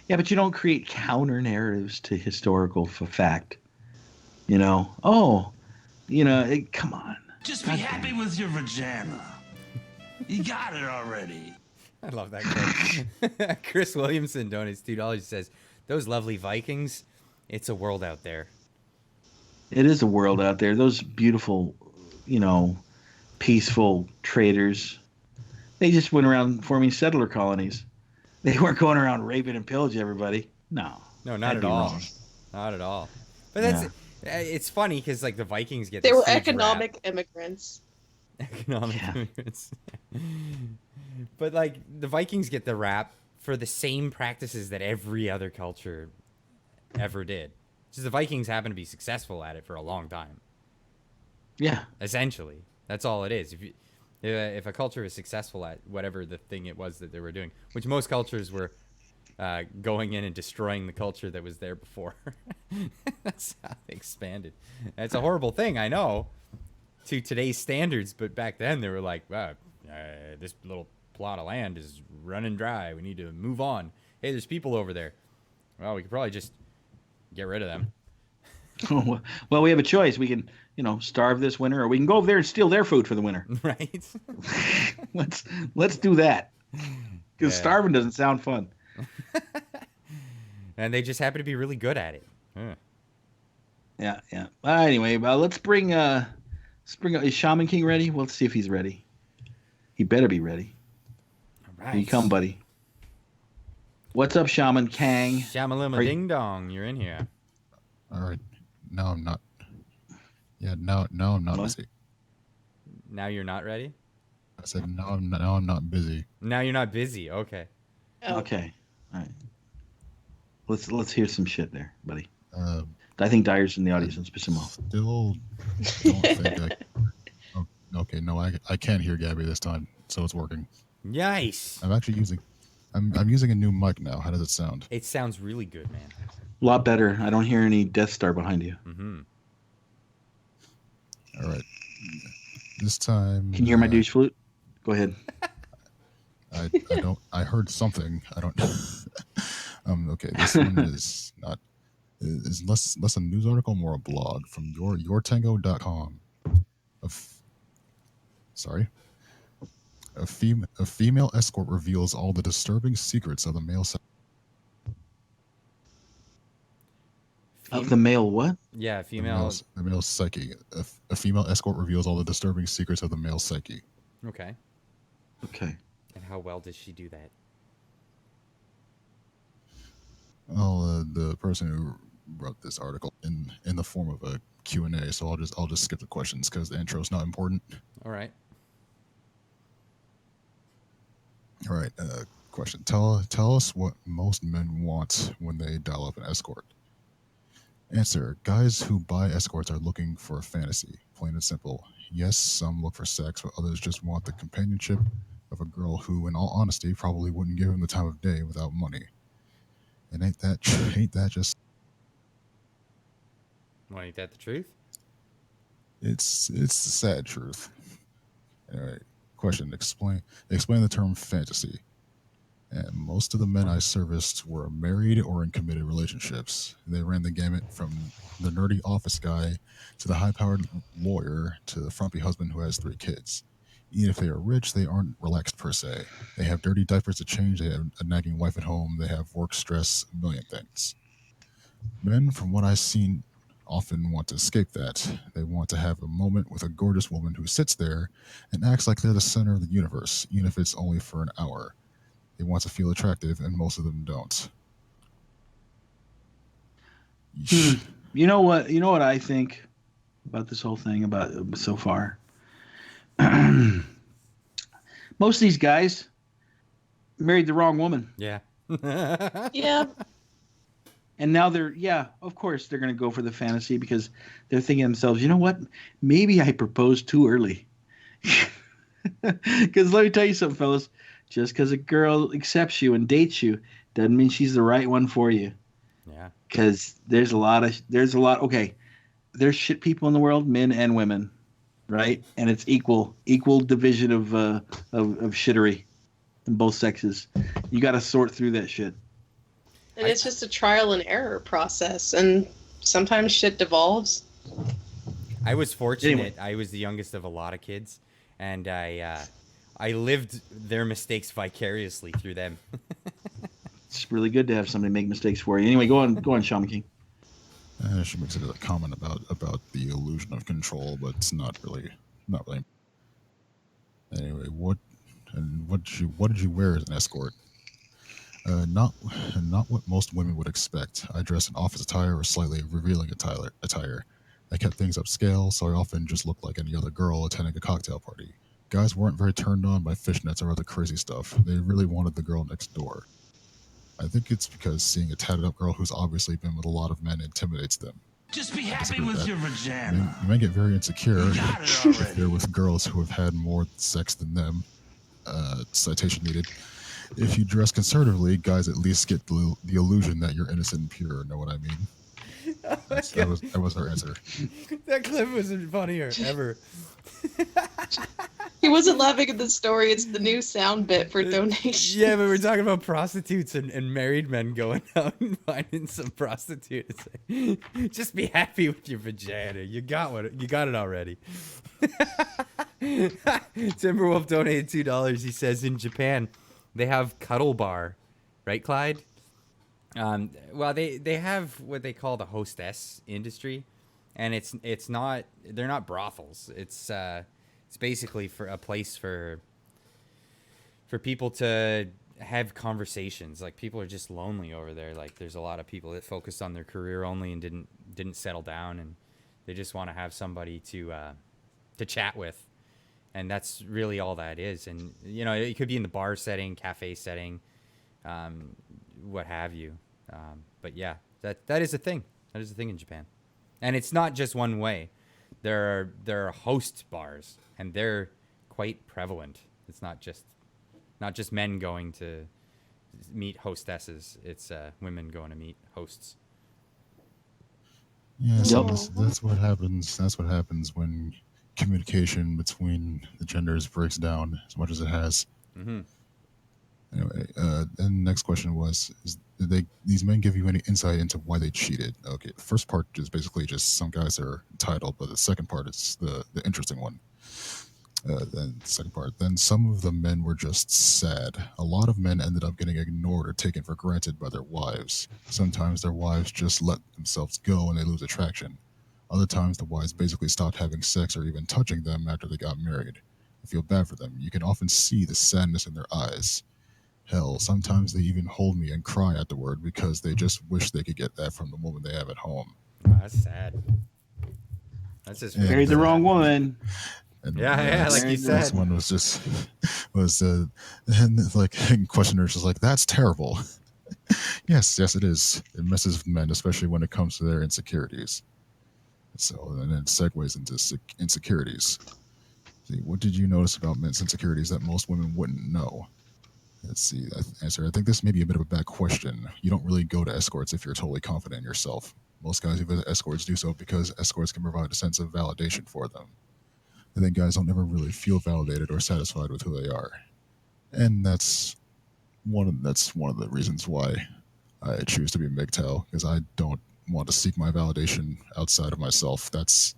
Yeah, but you don't create counter narratives to historical fact. Come on. Just be happy with your vagina. You got it already. I love that quote. Chris Williamson donates $2. Says, "Those lovely Vikings, it's a world out there." It is a world out there. Those beautiful, peaceful traders. They just went around forming settler colonies. They weren't going around raping and pillaging everybody. No, not at all. Wrong. Not at all. But it's funny because like the Vikings get. They were economic immigrants. Economic immigrants. But like the Vikings get the rap for the same practices that every other culture ever did. Just the Vikings happen to be successful at it for a long time. Yeah. Essentially, that's all it is. If a culture is successful at whatever the thing it was that they were doing, which most cultures were going in and destroying the culture that was there before. That's how they expanded. And it's a horrible thing, I know, to today's standards, but back then they were like, wow, this little plot of land is running dry. We need to move on. Hey, there's people over there. Well, we could probably just get rid of them. Well, we have a choice. We can, starve this winter, or we can go over there and steal their food for the winter. Right. Let's do that. Because starving doesn't sound fun. And they just happen to be really good at it. Yeah. Anyway, let's bring. Is Shaman King ready? Well, let's see if he's ready. He better be ready. All right. Here you come, buddy. What's up, Shaman Kang? Shamalima ding dong, you're in here. All right. No, I'm not. Yeah, no, I'm not busy. Now you're not ready? I said no, I'm not busy. Now you're not busy. Okay. Oh. Okay. All right. Let's hear some shit there, buddy. I think Dyer's in the audience. Let's piss him off. Still don't think okay, no, I can't hear Gabby this time, so it's working. Nice. I'm actually using a new mic now. How does it sound? It sounds really good, man. A lot better. I don't hear any Death Star behind you. Mm-hmm. All right. This time. Can you hear my douche flute? Go ahead. I don't. I heard something. I don't. Okay. This one is not. Is less a news article, more a blog from yourtango.com. Sorry. A female escort reveals all the disturbing secrets of the male. Of the male what? Yeah, female. The male psyche. A female escort reveals all the disturbing secrets of the male psyche. Okay. And how well does she do that? Well, the person who wrote this article in the form of a Q&A, so I'll just skip the questions because the intro is not important. All right. All right. Question. Tell us what most men want when they dial up an escort. Answer. Guys who buy escorts are looking for a fantasy, plain and simple. Yes, some look for sex, but others just want the companionship of a girl who, in all honesty, probably wouldn't give him the time of day without money. And ain't that just... Well, ain't that the truth? It's the sad truth. All right. Question. Explain the term fantasy. And most of the men I serviced were married or in committed relationships. They ran the gamut from the nerdy office guy to the high-powered lawyer to the frumpy husband who has 3 kids. Even if they are rich, they aren't relaxed per se. They have dirty diapers to change, they have a nagging wife at home, they have work stress, a million things. Men, from what I've seen, often want to escape that. They want to have a moment with a gorgeous woman who sits there and acts like they're the center of the universe, even if it's only for an hour. They want to feel attractive, and most of them don't. Yeesh. You know what? You know what I think about this whole thing about so far. Most of these guys married the wrong woman, Yeah. Yeah. and now of course they're going to go for the fantasy because they're thinking to themselves, you know what? Maybe I proposed too early. Because let me tell you something, fellas. Just because a girl accepts you and dates you doesn't mean she's the right one for you. Yeah. Because there's a lot. Okay, there's shit people in the world, men and women, right? And it's equal division of shittery in both sexes. You got to sort through that shit. And it's just a trial and error process, and sometimes shit devolves. I was fortunate. Anyway. I was the youngest of a lot of kids, and I lived their mistakes vicariously through them. It's really good to have somebody make mistakes for you. Anyway, go on, Shaman King. She makes a comment about the illusion of control, but it's not really. Anyway, what did you wear as an escort? Not what most women would expect. I dress in office attire or slightly revealing attire. I kept things upscale, so I often just looked like any other girl attending a cocktail party. Guys weren't very turned on by fishnets or other crazy stuff. They really wanted the girl next door. I think it's because seeing a tatted up girl who's obviously been with a lot of men intimidates them. Just be happy with your vagina. You may get very insecure You got it if already. they're with girls who have had more sex than them. Citation needed. If you dress conservatively, guys at least get the illusion that you're innocent and pure. Know what I mean? That was her answer. That clip was funnier ever. He wasn't laughing at the story. It's the new sound bit for donations. Yeah, but we're talking about prostitutes and married men going out and finding some prostitute. It's like, just be happy with your vagina. You got it already. Timberwolf donated $2. He says in Japan they have cuddle bar, right, Clyde? Well, they have what they call the hostess industry, and they're not brothels. It's basically for a place for people to have conversations. Like, people are just lonely over there. Like, there's a lot of people that focused on their career only and didn't settle down, and they just want to have somebody to chat with. And that's really all that is. And, you know, it could be in the bar setting, cafe setting, what have you. But yeah, that is a thing. That is a thing in Japan. And it's not just one way. There are host bars, and they're quite prevalent. It's not just men going to meet hostesses. It's women going to meet hosts. Yeah, so Yep. that's what happens. That's what happens when communication between the genders breaks down as much as it has. Mm-hmm. Anyway, and the next question was: did these men give you any insight into why they cheated? Okay, the first part is basically just some guys are entitled, but the second part is the interesting one. Then the second part, then some of the men were just sad. A lot of men ended up getting ignored or taken for granted by their wives. Sometimes their wives just let themselves go and they lose attraction. Other times the wives basically stopped having sex or even touching them after they got married. I feel bad for them. You can often see the sadness in their eyes. Hell, sometimes they even hold me and cry afterward because they just wish they could get that from the woman they have at home. Oh, that's sad. That's just Yeah, Married the the- wrong woman. And Yeah, like you the next said. one was and like questioners was like, that's terrible. yes, it is. It messes with men, especially when it comes to their insecurities. So, and then it segues into insecurities. See, what did you notice about men's insecurities that most women wouldn't know? Let's see. Answer. I think this may be a bit of a bad question. You don't really go to escorts if you're totally confident in yourself. Most guys who visit escorts do so because escorts can provide a sense of validation for them. I think guys don't ever really feel validated or satisfied with who they are, and that's one of the reasons why I choose to be MGTOW, because I don't want to seek my validation outside of myself. That's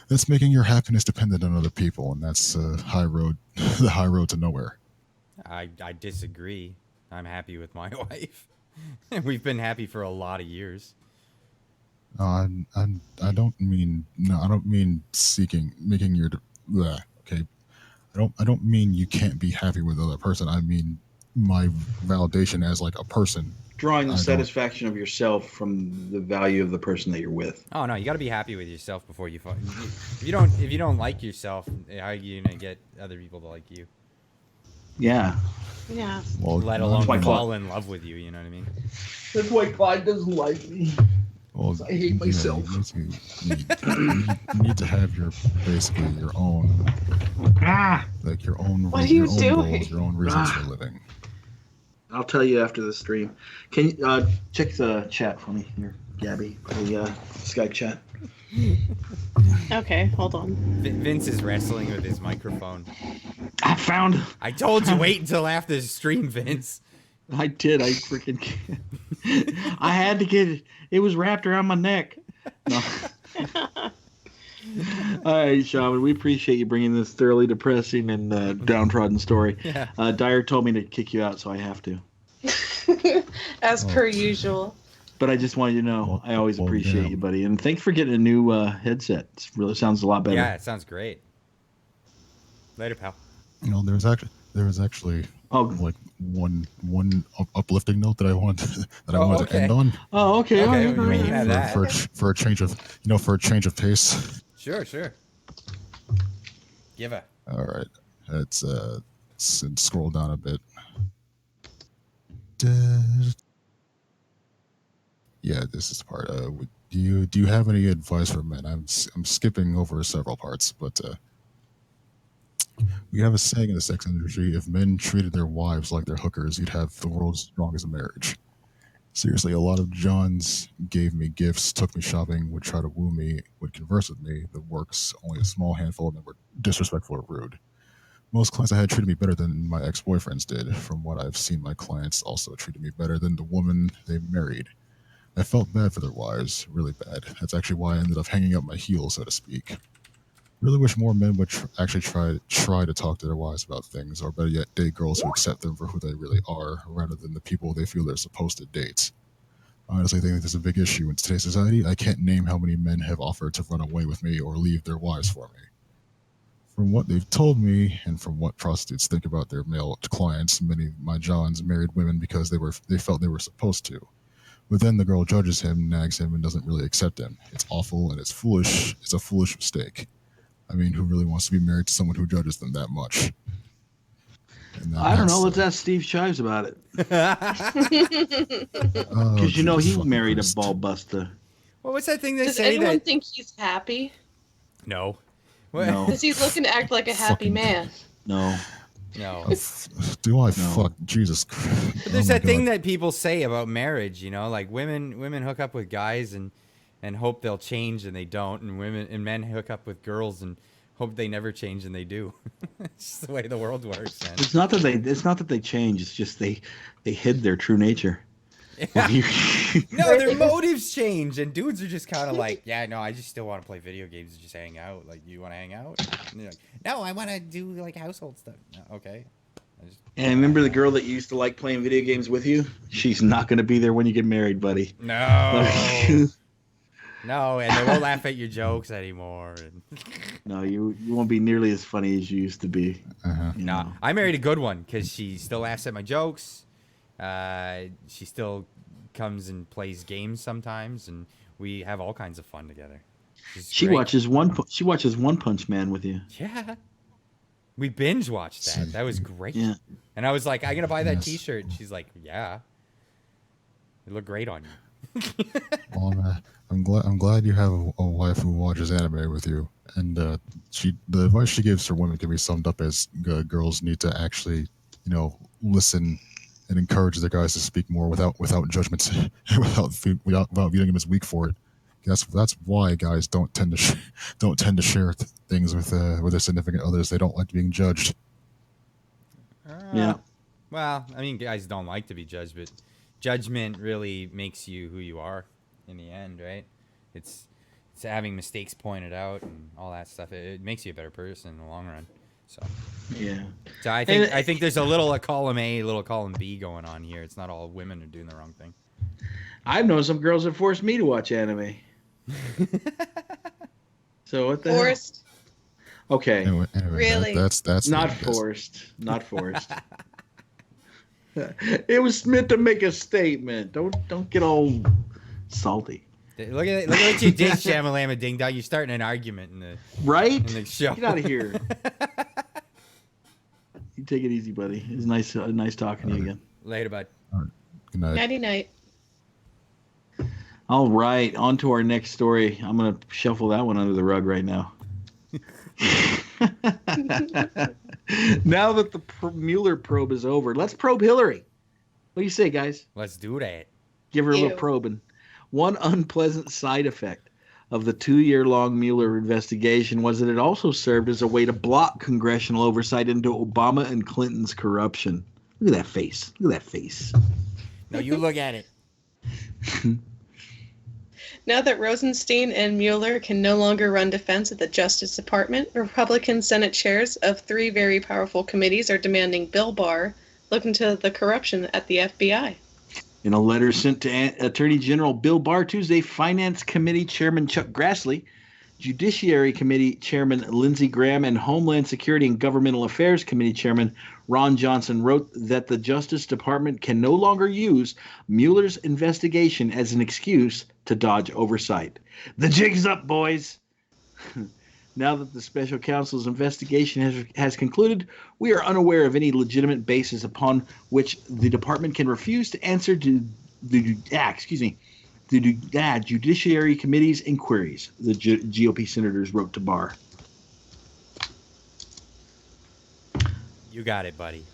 that's making your happiness dependent on other people, and that's high road, the high road to nowhere. I disagree. I'm happy with my wife. And we've been happy for a lot of years. I don't mean no. I don't mean making your bleh, okay. I don't mean you can't be happy with the other person. I mean my validation as like a person. Drawing the I don't- satisfaction of yourself from the value of the person that you're with. Oh no, you got to be happy with yourself before you. If you don't like yourself, how are you gonna get other people to like you? Yeah. Yeah. Well, Let not alone even- fall in love with you. You know what I mean? That's why Clyde doesn't like me. Well, I hate myself. You need to have basically your own, like your own, What are you your own doing? goals, your own reasons for living. I'll tell you after the stream. Can you check the chat for me here, Gabby? The Skype chat. Okay, hold on. Vince is wrestling with his microphone. I found. I told you wait until after the stream, Vince. I did. I freaking. I had to get it. It was wrapped around my neck. No. All right, Shaman. We appreciate you bringing this thoroughly depressing and downtrodden story. Yeah. Dyer told me to kick you out, so I have to. As per usual. But I just wanted you to know I always Well, appreciate damn. you, buddy. And thanks for getting a new headset. It really sounds a lot better. Yeah, it sounds great. Later, pal. You know, there was actually like one uplifting note that I wanted to end on. Oh, okay. Okay, all right, well, all you right. have that. For a change of pace. Sure. Give her. All right, let's scroll down a bit. Yeah, this is the part. Do you have any advice for men? I'm skipping over several parts, but we have a saying in the sex industry: if men treated their wives like their hookers, you'd have the world's strongest marriage. Seriously, a lot of Johns gave me gifts, took me shopping, would try to woo me, would converse with me. The works, only a small handful of them were disrespectful or rude. Most clients I had treated me better than my ex-boyfriends did. From what I've seen, my clients also treated me better than the woman they married. I felt bad for their wives, really bad. That's actually why I ended up hanging up my heels, so to speak. Really wish more men would actually try to talk to their wives about things, or better yet, date girls who accept them for who they really are, rather than the people they feel they're supposed to date. I honestly think this is a big issue in today's society. I can't name how many men have offered to run away with me or leave their wives for me. From what they've told me, and from what prostitutes think about their male clients, many of my Johns married women because they felt they were supposed to. But then the girl judges him, nags him, and doesn't really accept him. It's awful and it's foolish. It's a foolish mistake. I mean, who really wants to be married to someone who judges them that much? I don't know. Let's ask Steve Chives about it. Because you know he married a ball buster. What was that thing they Does say anyone that? think he's happy? No. No. Does he looking to act like a happy Fucking- man? No. No. Do I No. fuck Jesus Christ? But there's Oh my that thing God. that people say about marriage, you know, like women hook up with guys and hope they'll change and they don't, and men hook up with girls and hope they never change and they do. It's just the way the world works, man. It's not that they change. It's just they hid their true nature. No, their motives change, and dudes are just kind of like, yeah, no, I just still want to play video games and just hang out. Like, you want to hang out? And they're like, no, I want to do like household stuff. No, okay. And remember the girl that used to like playing video games with you? She's not going to be there when you get married, buddy. No. No, and they won't laugh at your jokes anymore. And No, you won't be nearly as funny as you used to be. Uh-huh. you no, know. I married a good one because she still laughs at my jokes. She still comes and plays games sometimes, and we have all kinds of fun together. She watches One Punch Man with you. Yeah. We binge watched that. That was great. Yeah. And I was like, I'm going to buy that Yes. t-shirt. And she's like, yeah. It looked great on you. Well, I'm glad you have a wife who watches anime with you, and the advice she gives for women can be summed up as girls need to actually, listen and encourage their guys to speak more without judgments, without viewing them as weak for it. That's why guys don't tend to share things with their significant others. They don't like being judged. Yeah. Well, I mean, guys don't like to be judged, but judgment really makes you who you are in the end, right? It's having mistakes pointed out and all that stuff. It makes you a better person in the long run. So Yeah. So I think there's a little column A, little column B going on here. It's not all women are doing the wrong thing. I've known some girls that forced me to watch anime. So what the Forced. hell? Okay. Anyway, Really? that's Not forced. Not forced. It was meant to make a statement. Don't get all salty. Look at what you did, Shamalama Ding Dong. You're starting an argument in the show. Get out of here. You take it easy, buddy. It's nice talking to you again. Later, bud. All right. Good night. Nighty night. All right, on to our next story. I'm going to shuffle that one under the rug right now. Now that the Mueller probe is over, let's probe Hillary. What do you say, guys? Let's do that. Give her a little probing. One unpleasant side effect of the 2-year-long Mueller investigation was that it also served as a way to block congressional oversight into Obama and Clinton's corruption. Look at that face. Look at that face. No, you look at it. Now that Rosenstein and Mueller can no longer run defense at the Justice Department, Republican Senate chairs of 3 very powerful committees are demanding Bill Barr look into the corruption at the FBI. In a letter sent to Attorney General Bill Barr Tuesday, Finance Committee Chairman Chuck Grassley, Judiciary Committee Chairman Lindsey Graham, and Homeland Security and Governmental Affairs Committee Chairman Ron Johnson wrote that the Justice Department can no longer use Mueller's investigation as an excuse to dodge oversight. The jig's up, boys. Now that the special counsel's investigation has concluded, we are unaware of any legitimate basis upon which the department can refuse to answer to the Judiciary Committee's inquiries, the GOP senators wrote to Barr. You got it, buddy.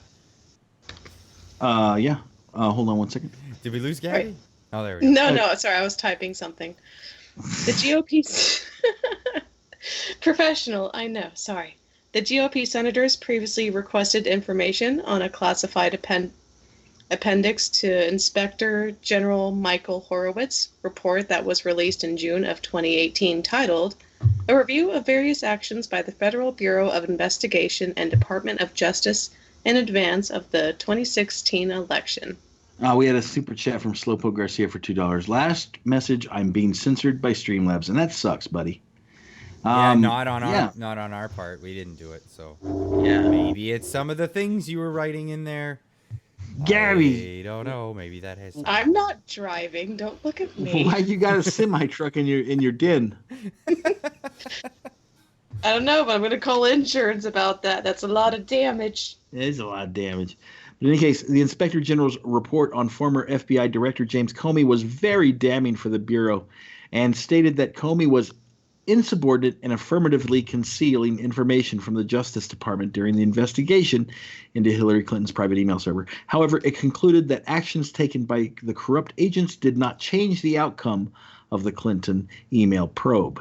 Yeah. Hold on one second. Did we lose Gabby? Right. Oh, there we go. No, sorry, I was typing something. The GOP... Professional, I know, sorry. The GOP senators previously requested information on a classified appendix to Inspector General Michael Horowitz's report that was released in June of 2018 titled, A Review of Various Actions by the Federal Bureau of Investigation and Department of Justice in Advance of the 2016 election. We had a super chat from Slowpoke Garcia for $2. Last message, I'm being censored by Streamlabs, and that sucks, buddy. Yeah, not on our part. We didn't do it, so yeah. Maybe it's some of the things you were writing in there. Gabby, I don't know. Maybe that has. I'm not driving. Don't look at me. Why you got a semi truck in your den? I don't know, but I'm going to call insurance about that. That's a lot of damage. It is a lot of damage. But in any case, the Inspector General's report on former FBI Director James Comey was very damning for the Bureau and stated that Comey was insubordinate and affirmatively concealing information from the Justice Department during the investigation into Hillary Clinton's private email server. However, it concluded that actions taken by the corrupt agents did not change the outcome of the Clinton email probe.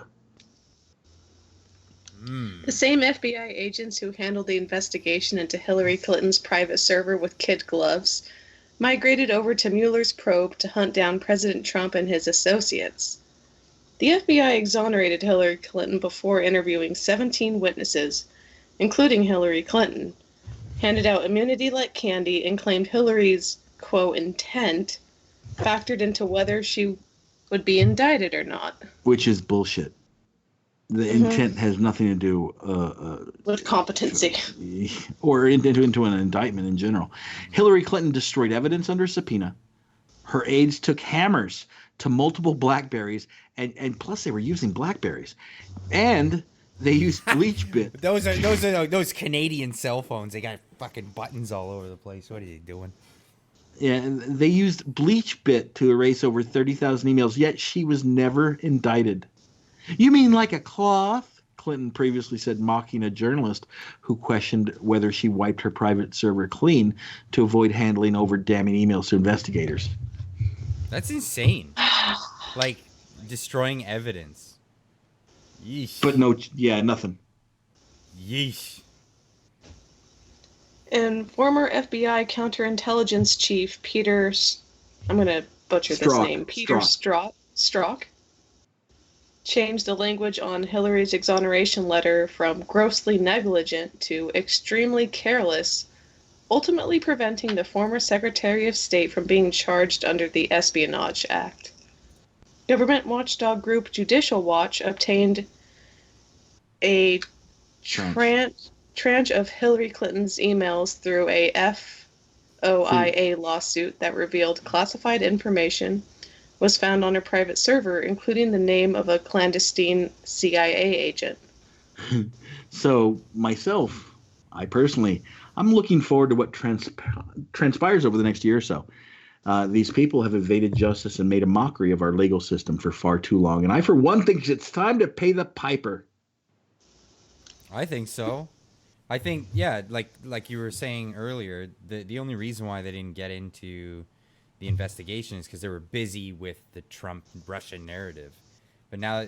The same FBI agents who handled the investigation into Hillary Clinton's private server with kid gloves migrated over to Mueller's probe to hunt down President Trump and his associates. The FBI exonerated Hillary Clinton before interviewing 17 witnesses, including Hillary Clinton, handed out immunity like candy, and claimed Hillary's, quote, intent factored into whether she would be indicted or not. Which is bullshit. The intent has nothing to do with competency. Or into an indictment in general. Hillary Clinton destroyed evidence under subpoena. Her aides took hammers to multiple Blackberries, and plus they were using Blackberries, and they used bleach bit. those Canadian cell phones. They got fucking buttons all over the place. What are you doing? Yeah, and they used bleach bit to erase over 30,000 emails. Yet she was never indicted. You mean like a cloth? Clinton previously said, mocking a journalist who questioned whether she wiped her private server clean to avoid handling over damning emails to investigators. That's insane. Like, destroying evidence. Yeesh. But nothing. Yeesh. And former FBI counterintelligence chief Peter, I'm going to butcher this name, Peter Strzok, changed the language on Hillary's exoneration letter from grossly negligent to extremely careless, ultimately preventing the former Secretary of State from being charged under the Espionage Act. Government watchdog group Judicial Watch obtained a tranche of Hillary Clinton's emails through a FOIA lawsuit that revealed classified information was found on her private server, including the name of a clandestine CIA agent. So myself, I'm looking forward to what transpires over the next year or so. These people have evaded justice and made a mockery of our legal system for far too long. And I, for one, think it's time to pay the piper. I think so. I think, yeah, like you were saying earlier, the only reason why they didn't get into the investigation is because they were busy with the Trump-Russian narrative. But now,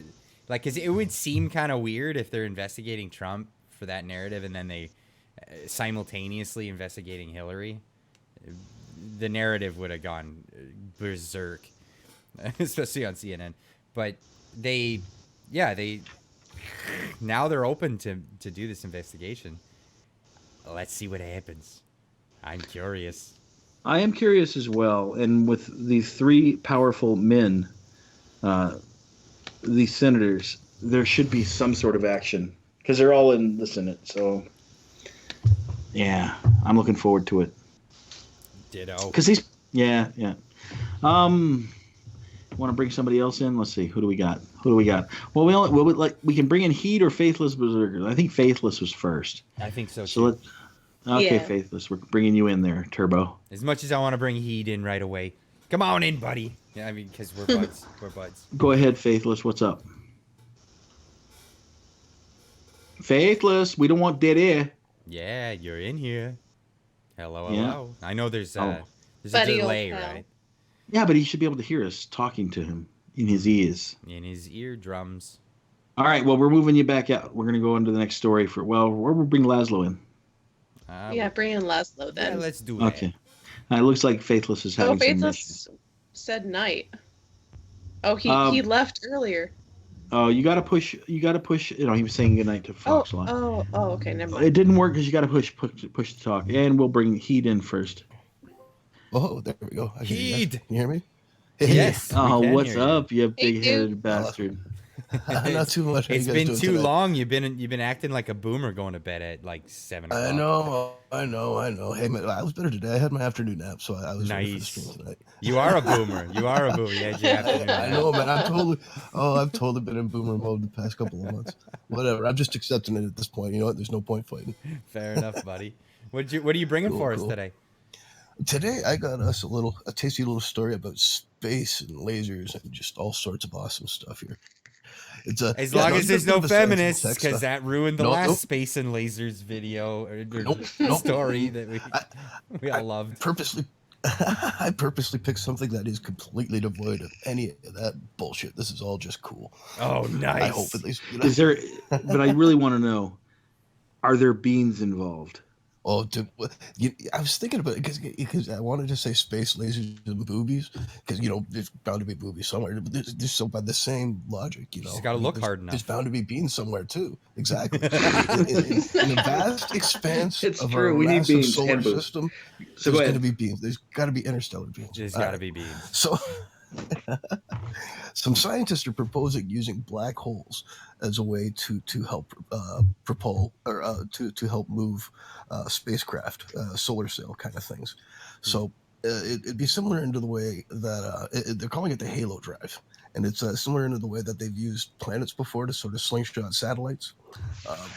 like, 'cause it would seem kind of weird if they're investigating Trump for that narrative and then they simultaneously investigating Hillary. The narrative would have gone berserk, especially on CNN. But now they're open to do this investigation. Let's see what happens. I'm curious. I am curious as well. And with these three powerful men, these senators, there should be some sort of action because they're all in the Senate. So, yeah, I'm looking forward to it. Ditto. Because yeah. Want to bring somebody else in? Let's see. Who do we got? Well, we can bring in Heat or Faithless Berserker. I think Faithless was first. I think so too. Okay, Yeah. Faithless. We're bringing you in there, Turbo. As much as I want to bring Heat in right away, come on in, buddy. Yeah, I mean, because we're buds. We're buds. Go ahead, Faithless. What's up? Faithless. We don't want dead air. Yeah, you're in here. Hello. Yeah. I know there's a Buddy, delay, old pal. right? Yeah, but he should be able to hear us talking to him in his ears. In his eardrums. All right. Well, we're moving you back out. We're going to go into the next story where we'll bring Laszlo in. Yeah, bring in Laszlo then. Yeah, let's do that. Okay. It looks like Faithless is having some issues. Faithless said night. Oh, he left earlier. Oh, you got to push. You know, he was saying goodnight to Fox a lot. Oh, okay, never mind. It didn't work because you got to push to talk. And we'll bring Heat in first. Oh, there we go. I hear you guys. Heat. Can you hear me? Yes. Oh, we can what's hear up, you Hey, big-headed dude. bastard? Not too much. How It's you guys been doing too tonight? long. You've been acting like a boomer going to bed at like 7 o'clock. I know. Hey, man, I was better today. I had my afternoon nap, so I was ready for the Nice. stream tonight. You are a boomer. You had your afternoon I nap. know, man. I've totally been in boomer mode the past couple of months. Whatever. I'm just accepting it at this point. You know what? There's no point fighting. Fair enough, buddy. What are you bringing for us Cool. today? Today, I got us a tasty little story about space and lasers and just all sorts of awesome stuff here. It's As long as there's no feminists, because because that ruined the Nope, last nope. space and lasers video or Nope. story that we all loved. I purposely picked something that is completely devoid of any of that bullshit. This is all just cool. Oh, nice. I hope at least. You know, Is there? But I really want to know: are there beans involved? I was thinking about it because I wanted to say space lasers and boobies because there's bound to be boobies somewhere. But there's so by the same logic, Just gotta look hard enough. There's bound to be beans somewhere too. Exactly. in the vast expanse It's of true. our We need massive beans solar and boobs. system, So there's go going ahead. to be beans. There's got to be interstellar beans. There's All got to right. be beans. So, some scientists are proposing using black holes as a way to help propel or to help move spacecraft, solar sail kind of things. So it'd be similar into the way that they're calling it the halo drive, and it's similar into the way that they've used planets before to sort of slingshot satellites.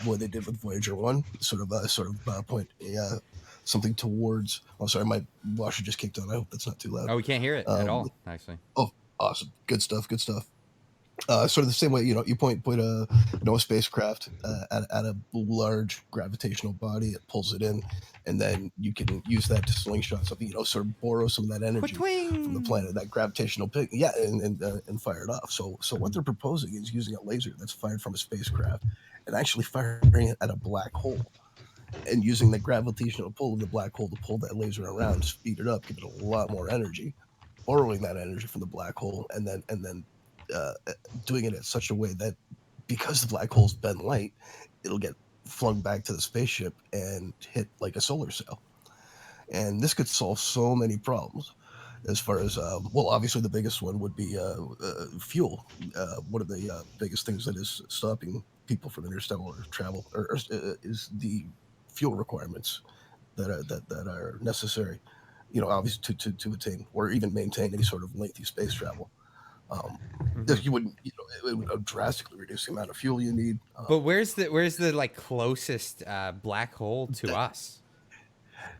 What they did with Voyager 1, sort of point something towards. Oh, sorry, my washer just kicked on. I hope that's not too loud. Oh, we can't hear it at all, actually. Oh, awesome! Good stuff. Sort of the same way, you point a spacecraft at a large gravitational body, it pulls it in, and then you can use that to slingshot something. Sort of borrow some of that energy from the planet, that gravitational pick, and fire it off. So what they're proposing is using a laser that's fired from a spacecraft and actually firing it at a black hole, and using the gravitational pull of the black hole to pull that laser around, speed it up, give it a lot more energy, borrowing that energy from the black hole, and then doing it in such a way that because the black holes bend light, it'll get flung back to the spaceship and hit like a solar sail. And this could solve so many problems. As far as well, obviously the biggest one would be fuel. One of the biggest things that is stopping people from interstellar travel is the fuel requirements that are necessary. Obviously to attain or even maintain any sort of lengthy space travel. You wouldn't, it would drastically reduce the amount of fuel you need. But where's the like closest black hole to us?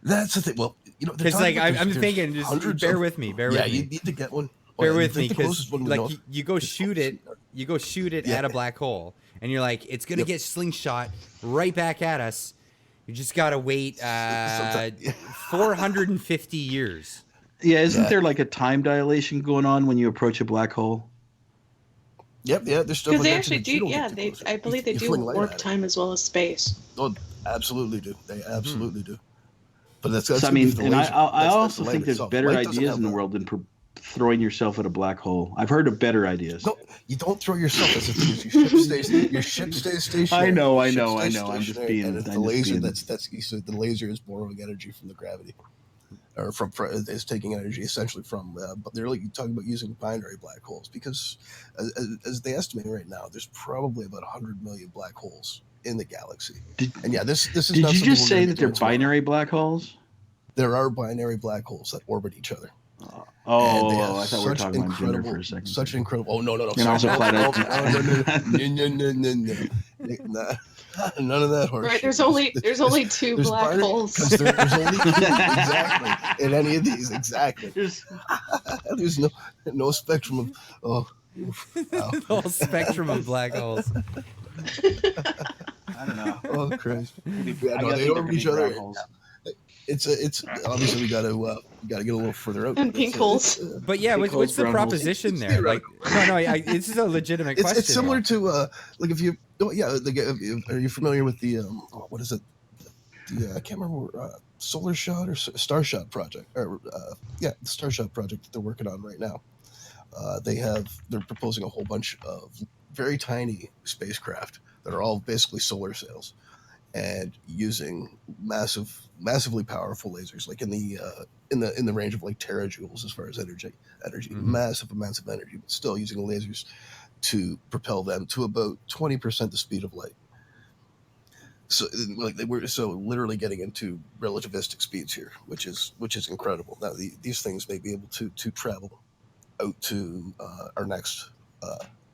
That's the thing. Well, because like I'm thinking, just bear with me. Yeah, you need to get one. Bear with me, because like you go shoot it at a black hole, and you're like, it's gonna get slingshot right back at us. You just gotta wait 450 years. Yeah, isn't there like a time dilation going on when you approach a black hole? Yep, yeah, there's still. Because they actually do. Yeah, I believe they do warp time as well as space. Oh, absolutely do. They absolutely do. But that's so, I mean, and I also think there's better ideas in the world than throwing yourself at a black hole. I've heard of better ideas. No, you don't throw yourself. That's the thing. Your ship stays stationary. I know. I'm just being. The laser the laser is borrowing energy from the gravity, or is taking energy essentially from. But they're like talking about using binary black holes because, as they estimate right now, there's probably about 100 million black holes in the galaxy. This is. Did you just say that they're binary black holes? There are binary black holes that orbit each other. I thought we were talking about gender for a second. Such incredible. Oh no. And also no. None of that horse. Right. There's only two black holes. There's only two, exactly in any of these exactly. There's no spectrum of the whole spectrum of black holes. I don't know. Oh Christ! They orbit each other. It's obviously we got to get a little further out. And pink holes. But yeah, what's the proposition there? Like, no, this is a legitimate question. It's similar to like if you are you familiar with the what is it? I can't remember Solar Shot or Star Shot project or the Star Shot project that they're working on right now. They're proposing a whole bunch of very tiny spacecraft that are all basically solar sails, and using massively powerful lasers, like in the range of like terajoules as far as energy, massive amounts of energy, but still using lasers to propel them to about 20% the speed of light. So like we're literally getting into relativistic speeds here, which is incredible. Now these things may be able to travel out to our next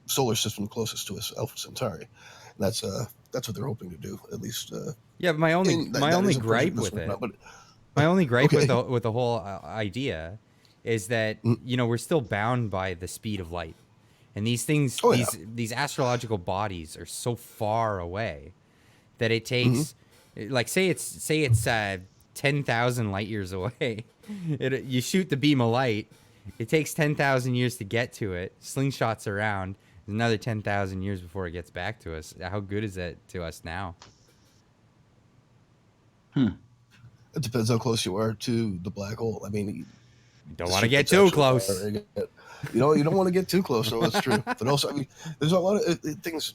solar system closest to us, Alpha Centauri. And that's what they're hoping to do, at least. But my only gripe with it, with the whole idea, is that we're still bound by the speed of light, and these things, these astrological bodies are so far away that it takes, like say it's 10,000 light years away. You shoot the beam of light, it takes 10,000 years to get to it. Slingshots around. Another 10,000 years before it gets back to us. How good is that to us now? It depends how close you are to the black hole. I mean, you don't want to get too close. You don't want to get too close. So that's true. But also, I mean, there's a lot of things,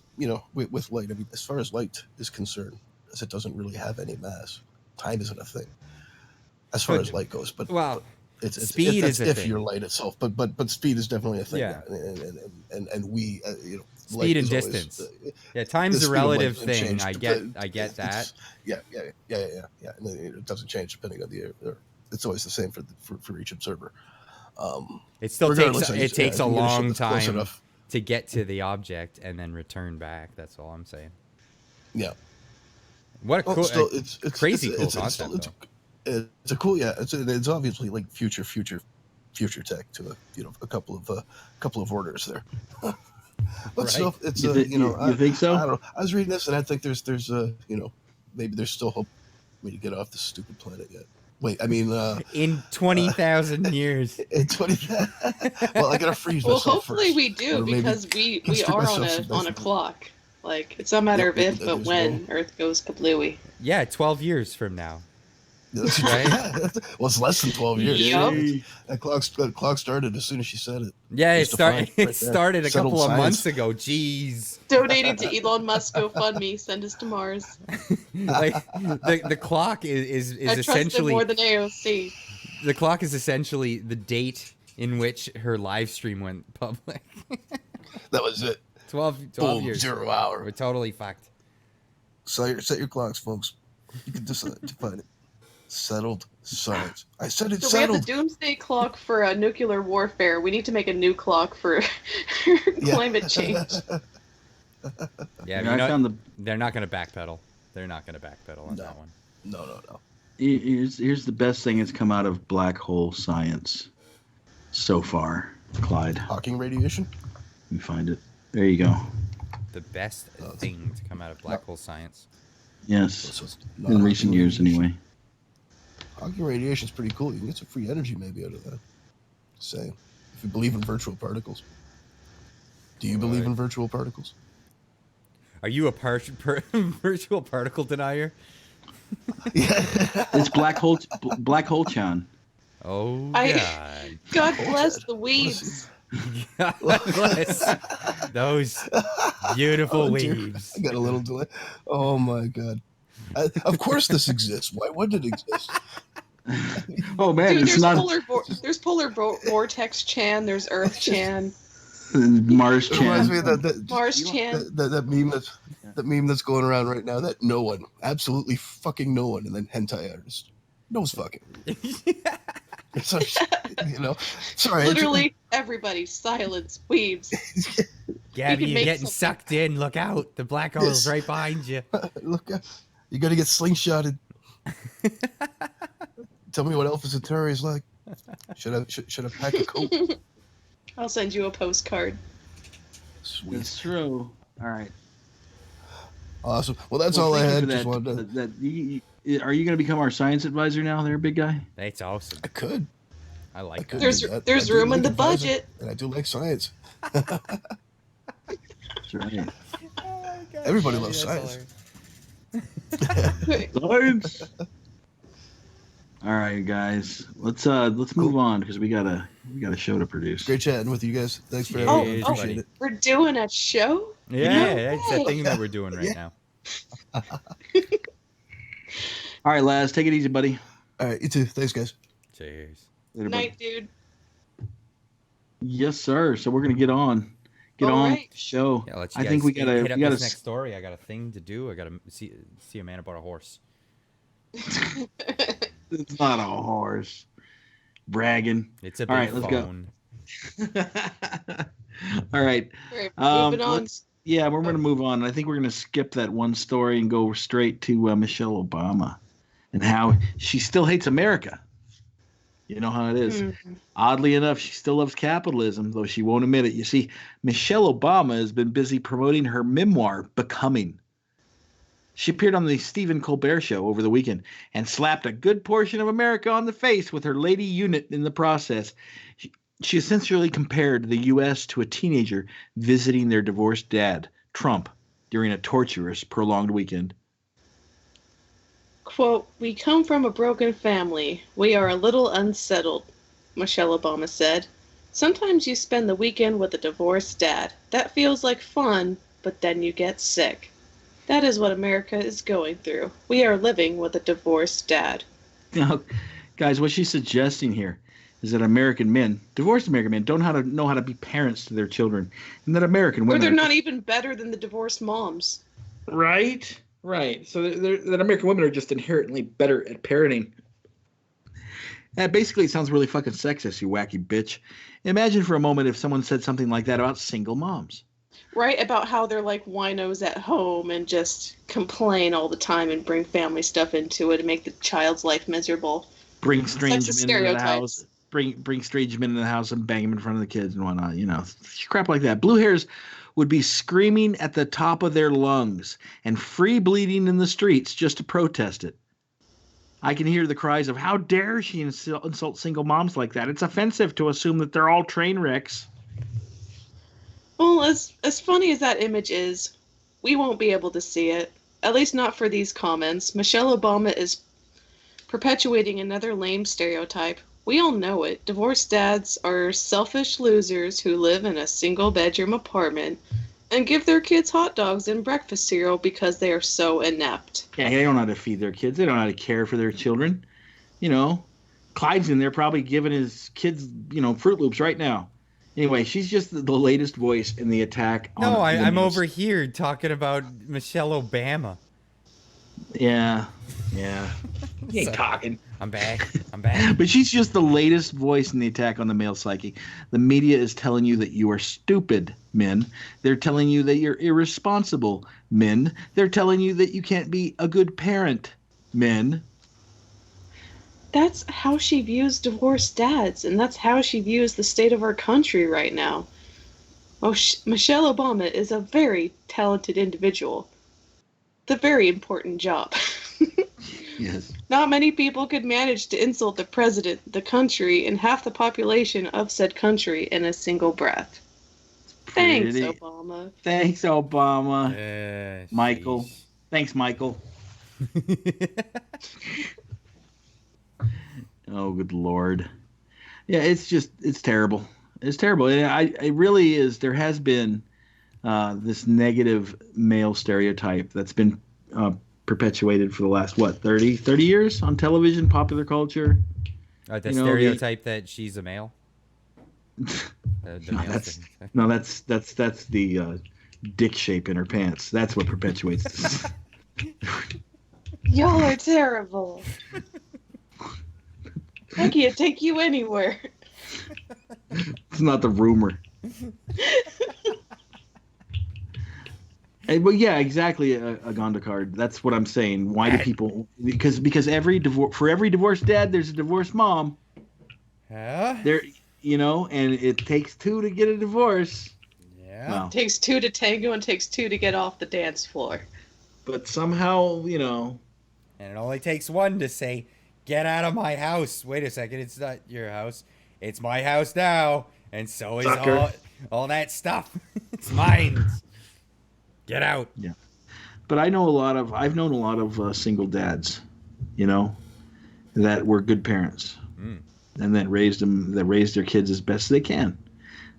with light. I mean, as far as light is concerned, as it doesn't really have any mass, time isn't a thing. As far as light goes, but speed is a thing. Your light itself, but speed is definitely a thing. Yeah. And we, speed and distance. Time's a relative thing. I get that. Yeah. And it doesn't change depending on it's always the same for each observer. It still takes a long time to get to the object and then return back. That's all I'm saying. Yeah. What a cool, it's crazy cool concept. It's a cool, it's obviously like future tech to a couple of orders there. But right. Still, it's you think so? I don't know. I was reading this and I think there's maybe there's still hope we to get off this stupid planet yet. Wait, I mean, in 20,000 years. In 20,000. Well, I gotta freeze myself. Well, hopefully first. we do, because we are on a clock. Like, it's not a matter of if, but when Earth goes kablooey. Yeah, 12 years from now. Right? Well, it's less than 12 years. Yup. That clock started as soon as she said it. Yeah, it, Just defined it right there. started a Settled couple of science. months ago. Jeez. Donating to Elon Musk GoFundMe. Send us to Mars. Like the clock is I trust him essentially more than AOC. the clock is essentially the date in which her live stream went public. That was it. 12 Boom, years. 0 hour. We're totally fucked. Set your clocks, folks. You can decide to find it. Settled science. I said it's So we have settled. the doomsday clock for nuclear warfare. We need to make a new clock for climate change. Yeah, Yeah, I found the they're not going to backpedal. They're not going to backpedal on No. that one. No. here's the best thing that's come out of black hole science so far, Clyde. Hawking radiation? Let me find it. There you go. The best thing to come out of black hole science. Yes, So it's not in recent Hawking years radiation. anyway. Hawking radiation is pretty cool. You can get some free energy maybe out of that. Say, if you believe in virtual particles. Do you believe in virtual particles? Are you a virtual particle denier? Yeah. It's black hole chan. Oh, I- God. God bless the weebs. God bless those beautiful Oh, dear. weaves. I got a little delay. Oh my god. Of course this exists. Why wouldn't it exist? Oh man, Dude, it's there's not there's polar vortex Chan. There's Earth Chan. Mars It reminds chan. me of that Mars Chan. that meme that's going around right now that no one, absolutely fucking no one, and then hentai artist. Knows fucking. So, you know, sorry. Literally everybody. Silence. Weebs. Gabby, can you're make getting something. sucked in. Look out. The black hole's Yes. right behind you. Look, you got to get slingshotted. Tell me what Alpha Centauri is like. Should I pack a coat? I'll send you a postcard. Sweet. It's true. All right. Awesome. Well, that's Well, all I thank you had. for Just that. wanted to. Are you going to become our science advisor now, there, big guy? That's awesome. I could. I like could that. There's do that. there's I do room like in the advising, budget. and I do like science. That's right. Everybody loves science. Science. All right, guys. Let's move on because we got a show to produce. Great chatting with you guys. Thanks for Yeah, having me. it is, Appreciate buddy. it. We're doing a show? Yeah, No that's the way. thing that we're doing right now. All right, Laz, take it easy, buddy. All right, you too. Thanks, guys. Cheers. Later, buddy. Night, dude. Yes, sir. So we're gonna get on All with right. the show. Yeah, let you I guys think we hit gotta up we gotta. this next story. I got a thing to do. I gotta see a man about a horse. It's not a horse. Bragging. It's a big All right, let's go. phone. All right. All right, Um, moving on. Yeah, we're going to move on. I think we're going to skip that one story and go straight to Michelle Obama and how she still hates America. You know how it is. Mhm. Oddly enough, she still loves capitalism, though she won't admit it. You see, Michelle Obama has been busy promoting her memoir, Becoming. She appeared on the Stephen Colbert Show over the weekend and slapped a good portion of America on the face with her lady unit in the process. She essentially compared the U.S. to a teenager visiting their divorced dad, Trump, during a torturous, prolonged weekend. Quote, "We come from a broken family. We are a little unsettled," Michelle Obama said. "Sometimes you spend the weekend with a divorced dad. That feels like fun, but then you get sick. That is what America is going through. We are living with a divorced dad." Now, guys, what she's suggesting here is that American men, divorced American men, don't know how to be parents to their children, and that American Or women they're are not even better than the divorced moms. right. So that American women are just inherently better at parenting. Basically, it sounds really fucking sexist, you wacky bitch. Imagine for a moment if someone said something like that about single moms. Right? About how they're like winos at home and just complain all the time and bring family stuff into it and make the child's life miserable. Bring strange Sexist men into the stereotypes. house. Bring strange men into the house and bang them in front of the kids and whatnot. You know, crap like that. Blue hairs would be screaming at the top of their lungs and free bleeding in the streets just to protest it. I can hear the cries of, "How dare she insult single moms like that? It's offensive to assume that they're all train wrecks." Well, as funny as that image is, we won't be able to see it. At least not for these comments. Michelle Obama is Perpetuating another lame stereotype. We all know it. Divorced dads are selfish losers who live in a single-bedroom apartment and give their kids hot dogs and breakfast cereal because they are so inept. Yeah, they don't know how to feed their kids. They don't know how to care for their children. You know, Clyde's in there probably giving his kids, Fruit Loops right now. Anyway, she's just the latest voice in the attack. No, I'm over here talking about Michelle Obama. Yeah. You ain't talking. I'm back. But she's just the latest voice in the attack on the male psyche. The media is telling you that you are stupid, men. They're telling you that you're irresponsible, men. They're telling you that you can't be a good parent, men. That's how she views divorced dads, and that's how she views the state of our country right now. Oh, Michelle Obama is a very talented individual. The very important job. Yes. Not many people could manage to insult the president, the country, and half the population of said country in a single breath. Thanks, Obama. Thanks, Obama. Michael. Sheesh. Thanks, Michael. Oh, good Lord. Yeah, it's terrible. It's terrible. And it really is. There has been this negative male stereotype that's been perpetuated for the last, 30 years on television, popular culture. The stereotype that she's a male? That's the dick shape in her pants. That's what perpetuates this. Y'all are terrible. I can't take you anywhere. It's not the rumor. Well, yeah, exactly, Aganda card. That's what I'm saying. Why do people? Because for every divorced dad, there's a divorced mom. Yeah. There, and it takes two to get a divorce. Yeah. Well, It takes two to tango and takes two to get off the dance floor. but somehow, And it only takes one to say, "Get out of my house." Wait a second, it's not your house. It's my house now, and so is Sucker. all that stuff. It's mine. Get out. Yeah. But I've known a lot of single dads, that were good parents, and that raised their kids as best they can.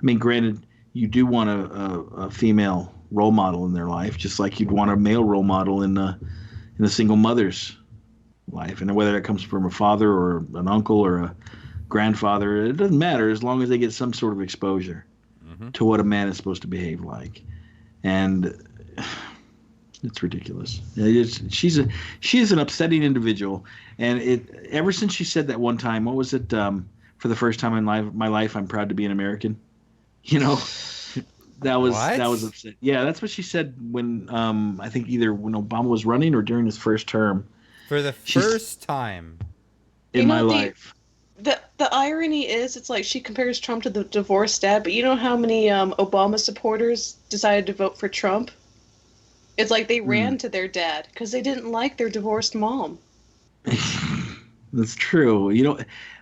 I mean, granted, you do want a female role model in their life, just like you'd want a male role model in a single mother's life, and whether that comes from a father or an uncle or a grandfather, it doesn't matter as long as they get some sort of exposure to what a man is supposed to behave like. And it's ridiculous. She's an upsetting individual, and ever since she said that one time, what was it? For the first time in my life, I'm proud to be an American. That was upset. Yeah, that's what she said when I think either when Obama was running or during his first term. For the first time in my life. The irony is, it's like she compares Trump to the divorced dad, but you know how many Obama supporters decided to vote for Trump? It's like they ran to their dad because they didn't like their divorced mom. That's true.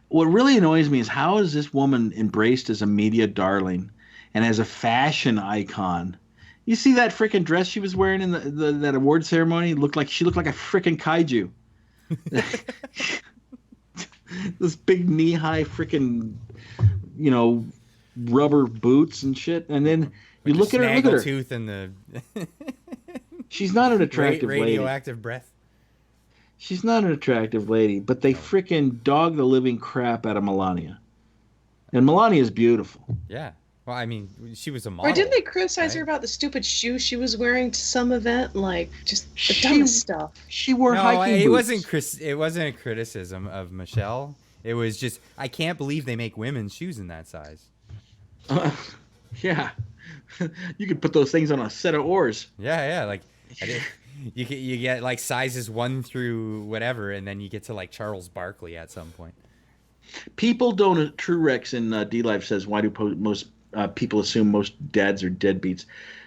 What really annoys me is how is this woman embraced as a media darling and as a fashion icon? You see that freaking dress she was wearing in that award ceremony? She looked like a freaking kaiju. This big knee-high freaking, rubber boots and shit. And then you look at her. Tooth and the she's not an attractive radioactive lady. breath. She's not an attractive lady, but they freaking dog the living crap out of Melania. And Melania's beautiful. Yeah. Well, I mean, she was a model. Or didn't they criticize her about the stupid shoe she was wearing to some event? Like, just the dumbest stuff. She wore hiking boots. It wasn't a criticism of Michelle. It was just, I can't believe they make women's shoes in that size. Yeah. You could put those things on a set of oars. Yeah. Like, you get like sizes 1 through whatever, and then you get to like Charles Barkley at some point. People don't. True Rex in D-Live says, why do most people assume most dads are deadbeats?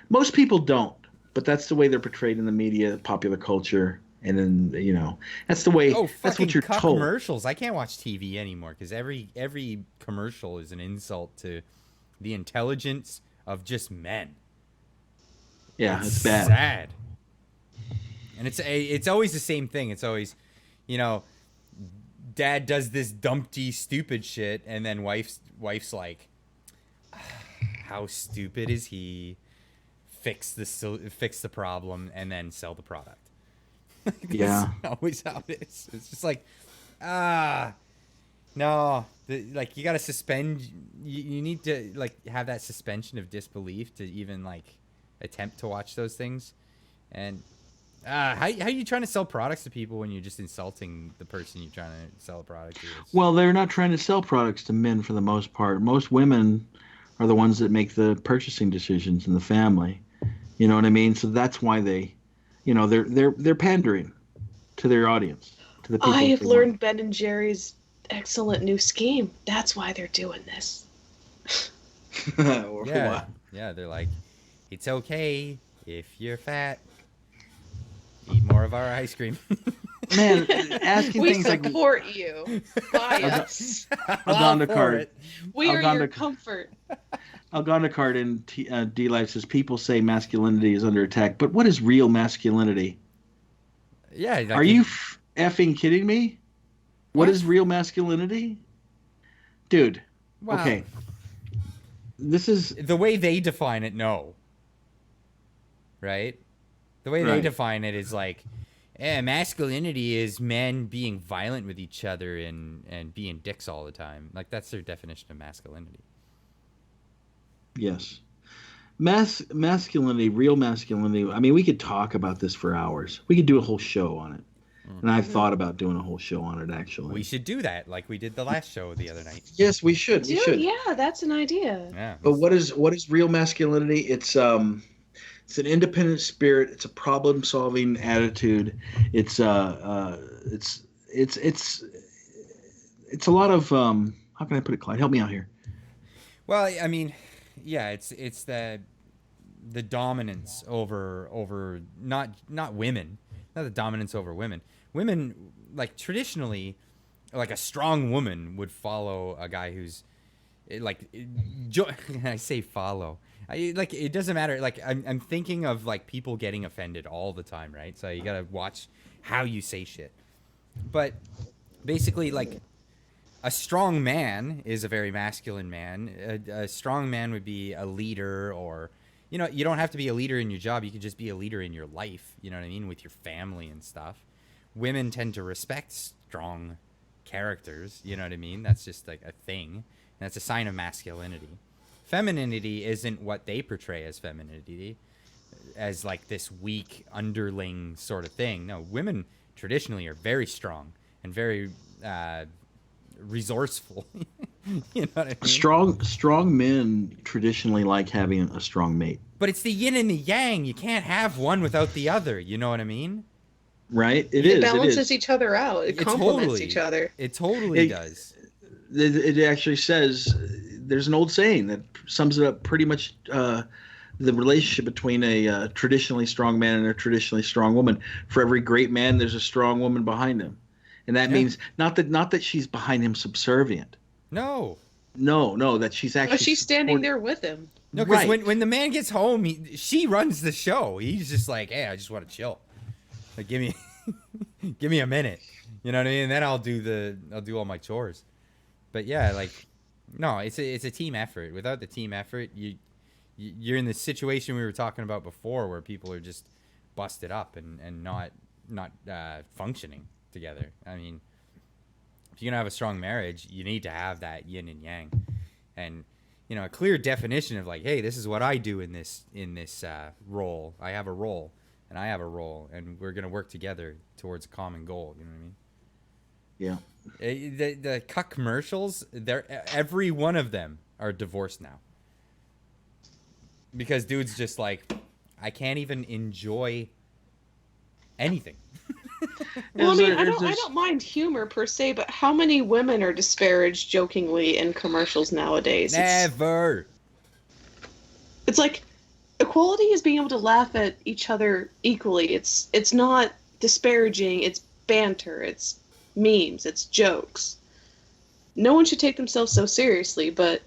Most people don't, but that's the way they're portrayed in the media, popular culture, and then that's the way. That's what you're told. Commercials. I can't watch TV anymore because every commercial is an insult to the intelligence of just men. Yeah, it's bad. Sad. And it's always the same thing. It's always, dad does this dumpty stupid shit, and then wife's like, how stupid is he? Fix the problem, and then sell the product. Yeah. That's always how it is. It's just like, no, like you gotta suspend. You need to like have that suspension of disbelief to even like attempt to watch those things. And how are you trying to sell products to people when you're just insulting the person you're trying to sell a product to? Well, they're not trying to sell products to men for the most part. Most women are the ones that make the purchasing decisions in the family. You know what I mean? So that's why they, they're pandering to their audience, to the people. I have learned Ben and Jerry's excellent new scheme. That's why they're doing this. Yeah, they're like, it's okay if you're fat. Eat more of our ice cream. Man, asking we things like... We support you. Buy us. Algonda Card. We are your comfort. Algonda Card in D-Life says, people say masculinity is under attack, but what is real masculinity? Yeah. Are you effing kidding me? What is real masculinity? Dude, wow. Okay. This is... The way they define it, no. Right? The way they define it is like, masculinity is men being violent with each other and being dicks all the time. Like, that's their definition of masculinity. Yes. Masculinity, real masculinity. I mean, we could talk about this for hours. We could do a whole show on it. Mm-hmm. And I've thought about doing a whole show on it, actually. We should do that like we did the last show the other night. Yes, we should. We should. Yeah, that's an idea. Yeah. But what is real masculinity? It's an independent spirit. It's a problem-solving attitude. It's a lot of how can I put it, Clyde? Help me out here. Well, I mean, yeah, it's the dominance over not women, not the dominance over women. Women, like, traditionally, like a strong woman would follow a guy who's like I say follow. Like, it doesn't matter. Like, I'm thinking of like people getting offended all the time, right? So you gotta watch how you say shit. But basically, like, a strong man is a very masculine man. A strong man would be a leader, or, you don't have to be a leader in your job. You could just be a leader in your life. You know what I mean? With your family and stuff. Women tend to respect strong characters. You know what I mean? That's just like a thing. And that's a sign of masculinity. Femininity isn't what they portray as femininity, as like this weak underling sort of thing. No, women traditionally are very strong and very resourceful. You know what I mean? Strong men traditionally like having a strong mate. But it's the yin and the yang. You can't have one without the other. You know what I mean? Right? It balances each other out. It complements each other. It totally does. It actually says, there's an old saying that sums it up pretty much, the relationship between a traditionally strong man and a traditionally strong woman. For every great man, there's a strong woman behind him. And that means not that she's behind him subservient. No, that she's actually... she's standing there with him. No, because when the man gets home, she runs the show. He's just like, hey, I just want to chill. Like, give me a minute. You know what I mean? And then I'll do all my chores. But yeah, like, no, it's a team effort. Without the team effort, you're in the situation we were talking about before, where people are just busted up and not functioning together. I mean, if you're gonna have a strong marriage, you need to have that yin and yang, and a clear definition of like, hey, this is what I do in this role. I have a role, and I have a role, and we're gonna work together towards a common goal. You know what I mean? Yeah. The cuck commercials, every one of them are divorced now, because dude's just like, I can't even enjoy anything. Well, I mean, I don't mind humor per se, but how many women are disparaged jokingly in commercials nowadays? Never. It's like, equality is being able to laugh at each other equally. It's not disparaging. It's banter. It's memes. It's jokes. No one should take themselves so seriously, but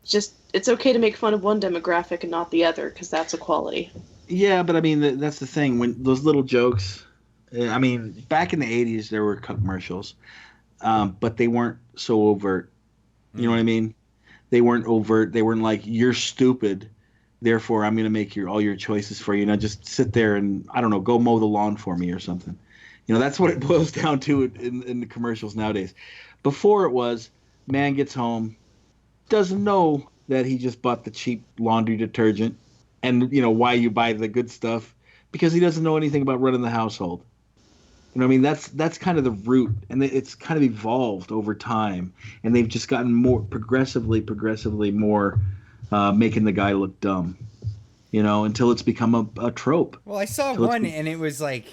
it's okay to make fun of one demographic and not the other, because that's equality. Yeah, but I mean, that's the thing. When those little jokes, I mean, back in the 80s, there were commercials, but they weren't so overt. You know what I mean? They weren't overt. They weren't like, you're stupid, therefore I'm going to make all your choices for you. Now just sit there and, I don't know, go mow the lawn for me or something. You know, that's what it boils down to in the commercials nowadays. Before it was, man gets home, doesn't know that he just bought the cheap laundry detergent and, you know, why you buy the good stuff, because he doesn't know anything about running the household. You know what I mean? That's kind of the root, and it's kind of evolved over time, and they've just gotten more progressively more making the guy look dumb, you know, until it's become a trope. Well, I saw one, and it was like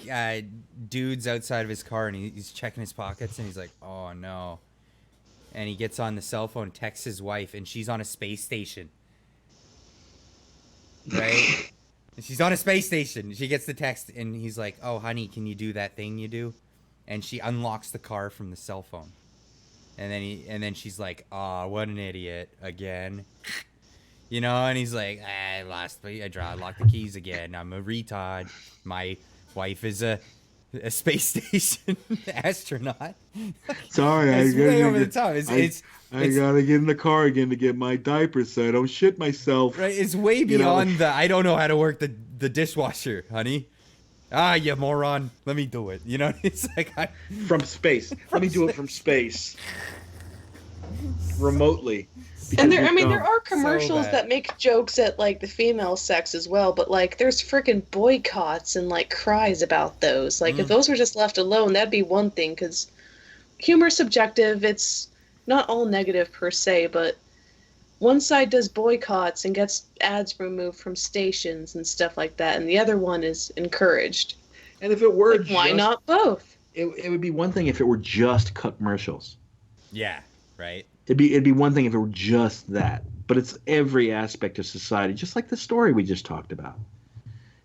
dude's outside of his car, and he's checking his pockets, and he's like, oh, no. And he gets on the cell phone, texts his wife, and she's on a space station. Right? And she's on a space station. She gets the text, and he's like, oh, honey, can you do that thing you do? And she unlocks the car from the cell phone. And then she's like, oh, what an idiot. Again. You know, and he's like, I locked the keys again. I'm a retard. My wife is a space station astronaut. Sorry, it's way over the top. I gotta get in the car again to get my diapers so I don't shit myself. Right, it's way beyond the I don't know how to work the dishwasher, honey. Ah, you moron. Let me do it. You know, it's like from space. Let me do it from space. Remotely. And there are commercials that make jokes at like the female sex as well, but like there's freaking boycotts and like cries about those. Like if those were just left alone, that'd be one thing, because humor's subjective. It's not all negative per se, but one side does boycotts and gets ads removed from stations and stuff like that, and the other one is encouraged. And if it were like, why not both? It would be one thing if it were just commercials. Yeah, right. It'd be one thing if it were just that, but it's every aspect of society, just like the story we just talked about.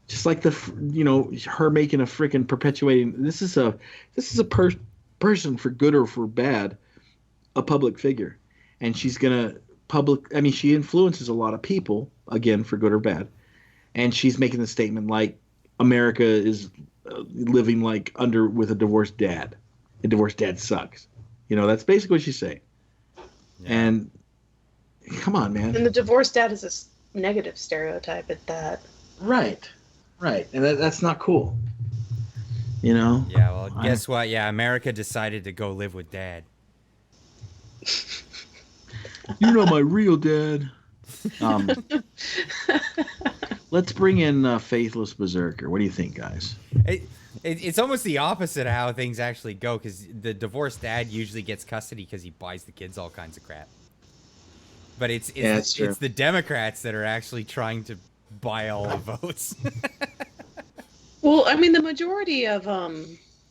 Just like her making a freaking perpetuating. This is a person, for good or for bad, a public figure, and she's gonna she influences a lot of people, again, for good or bad, and she's making the statement like America is living like with a divorced dad. A divorced dad sucks. You know, that's basically what she's saying. Yeah. And come on, man. And the divorced dad is a negative stereotype at that. Right. And that's not cool. You know? Yeah, well, guess what? Yeah, America decided to go live with dad. You're not my real dad. Let's bring in Faithless Berserker. What do you think, guys? It's almost the opposite of how things actually go, because the divorced dad usually gets custody because he buys the kids all kinds of crap. But it's the Democrats that are actually trying to buy all the votes. Well, I mean, the majority of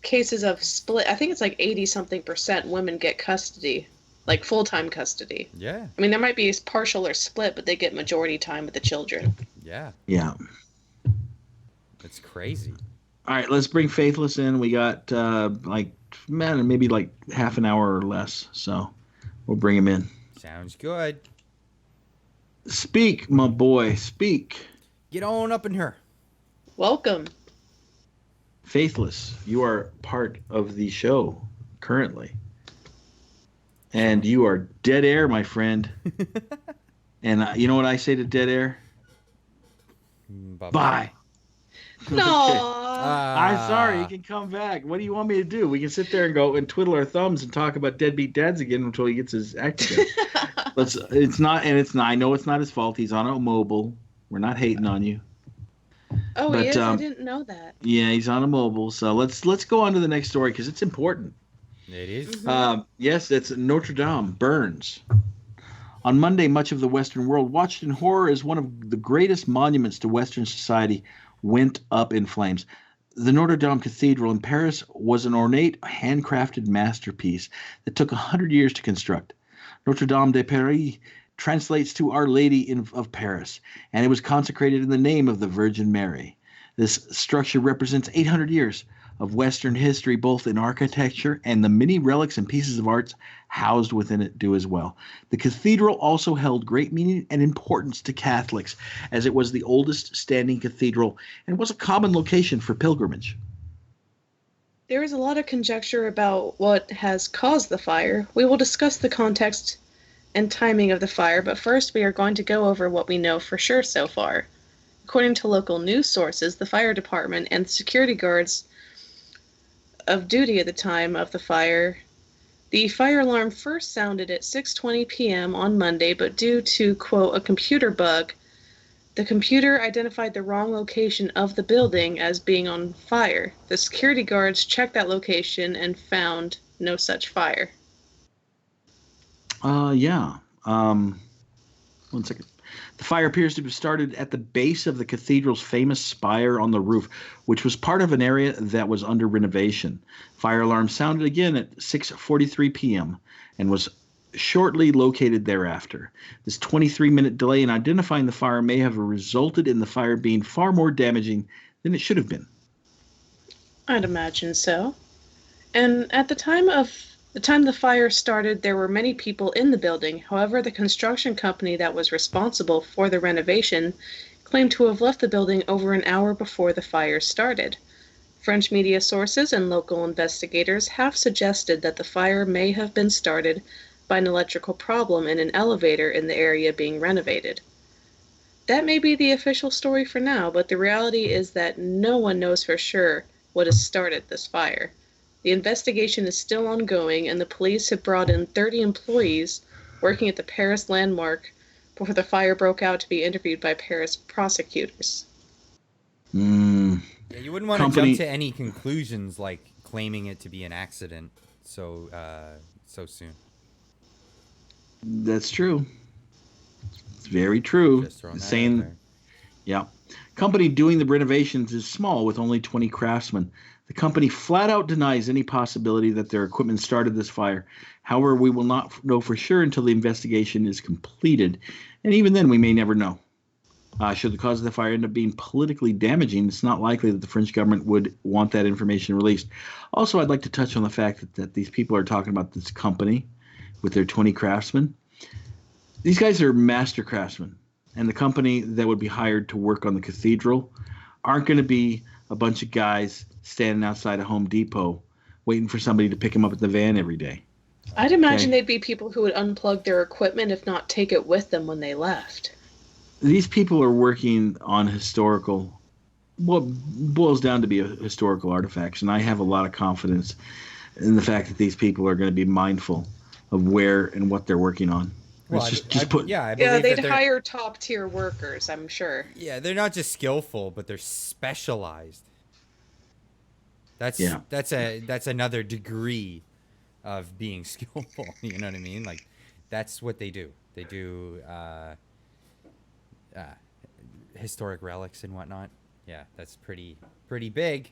cases of split, I think it's like 80-something% women get custody, like full-time custody. Yeah. I mean, there might be partial or split, but they get majority time with the children. Yeah. Yeah. That's crazy. All right, let's bring Faithless in. We got maybe like half an hour or less, so we'll bring him in. Sounds good. Speak, my boy, speak. Get on up in here. Welcome. Faithless, you are part of the show currently. And you are dead air, my friend. And you know what I say to dead air? Bye. No. Okay. I'm sorry. You can come back. What do you want me to do? We can sit there and go and twiddle our thumbs and talk about deadbeat dads again until he gets his act together. It's not. I know it's not his fault. He's on a mobile. We're not hating on you. Oh, he is? I didn't know that. Yeah, he's on a mobile. So let's go on to the next story because it's important. It is. Mm-hmm. Yes, it's Notre Dame burns. On Monday, much of the Western world watched in horror as one of the greatest monuments to Western society went up in flames. The Notre Dame Cathedral in Paris was an ornate, handcrafted masterpiece that took 100 years to construct. Notre Dame de Paris translates to Our Lady of Paris, and it was consecrated in the name of the Virgin Mary. This structure represents 800 years of Western history, both in architecture and the many relics and pieces of art housed within it do as well. The cathedral also held great meaning and importance to Catholics, as it was the oldest standing cathedral and was a common location for pilgrimage. There is a lot of conjecture about what has caused the fire. We will discuss the context and timing of the fire, but first we are going to go over what we know for sure so far. According to local news sources, the fire department and the security guards of duty at the time of the fire, the fire alarm first sounded at 6:20 p.m. on Monday, but due to, quote, a computer bug, the computer identified the wrong location of the building as being on fire. The security guards checked that location and found no such fire. Yeah. One second. The fire appears to have started at the base of the cathedral's famous spire on the roof, which was part of an area that was under renovation. Fire alarm sounded again at 6:43 p.m. and was shortly located thereafter. This 23-minute delay in identifying the fire may have resulted in the fire being far more damaging than it should have been. I'd imagine so. And at the time the fire started, there were many people in the building. However, the construction company that was responsible for the renovation claimed to have left the building over an hour before the fire started. French media sources and local investigators have suggested that the fire may have been started by an electrical problem in an elevator in the area being renovated. That may be the official story for now, but the reality is that no one knows for sure what has started this fire. The investigation is still ongoing, and the police have brought in 30 employees working at the Paris landmark before the fire broke out to be interviewed by Paris prosecutors. Yeah, you wouldn't want to jump to any conclusions like claiming it to be an accident so soon. That's true. It's very true. Saying, yeah. Company doing the renovations is small with only 20 craftsmen. The company flat out denies any possibility that their equipment started this fire. However, we will not know for sure until the investigation is completed. And even then, we may never know. Should the cause of the fire end up being politically damaging, it's not likely that the French government would want that information released. Also, I'd like to touch on the fact that these people are talking about this company with their 20 craftsmen. These guys are master craftsmen. And the company that would be hired to work on the cathedral aren't going to be a bunch of guys standing outside a Home Depot waiting for somebody to pick them up at the van every day. I'd imagine they'd be people who would unplug their equipment, if not take it with them when they left. These people are working on historical, what boils down to be a historical artifacts, and I have a lot of confidence in the fact that these people are going to be mindful of where and what they're working on. Well, they'd hire top-tier workers, I'm sure. Yeah, they're not just skillful, but they're specialized. That's another degree of being skillful. You know what I mean? Like, that's what they do. They do historic relics and whatnot. Yeah, that's pretty big.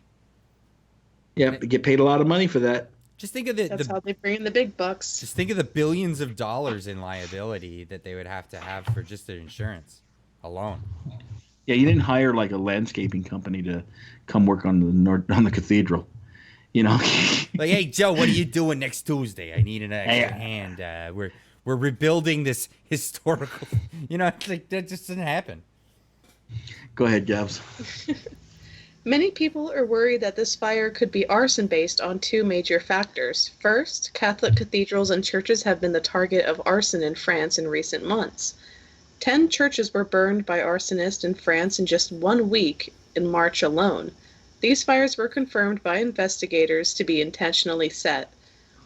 Yeah, they get paid a lot of money for that. Just think of that's how they bring in the big bucks. Just think of the billions of dollars in liability that they would have to have for just their insurance alone. Yeah, you didn't hire like a landscaping company to come work on the cathedral, you know. Like, hey Joe, what are you doing next Tuesday? I need an extra hand. We're rebuilding this historical. You know, it's like that just didn't happen. Go ahead, Gabs. Many people are worried that this fire could be arson based on two major factors. First, Catholic cathedrals and churches have been the target of arson in France in recent months. 10 churches were burned by arsonists in France in just 1 week in March alone. These fires were confirmed by investigators to be intentionally set.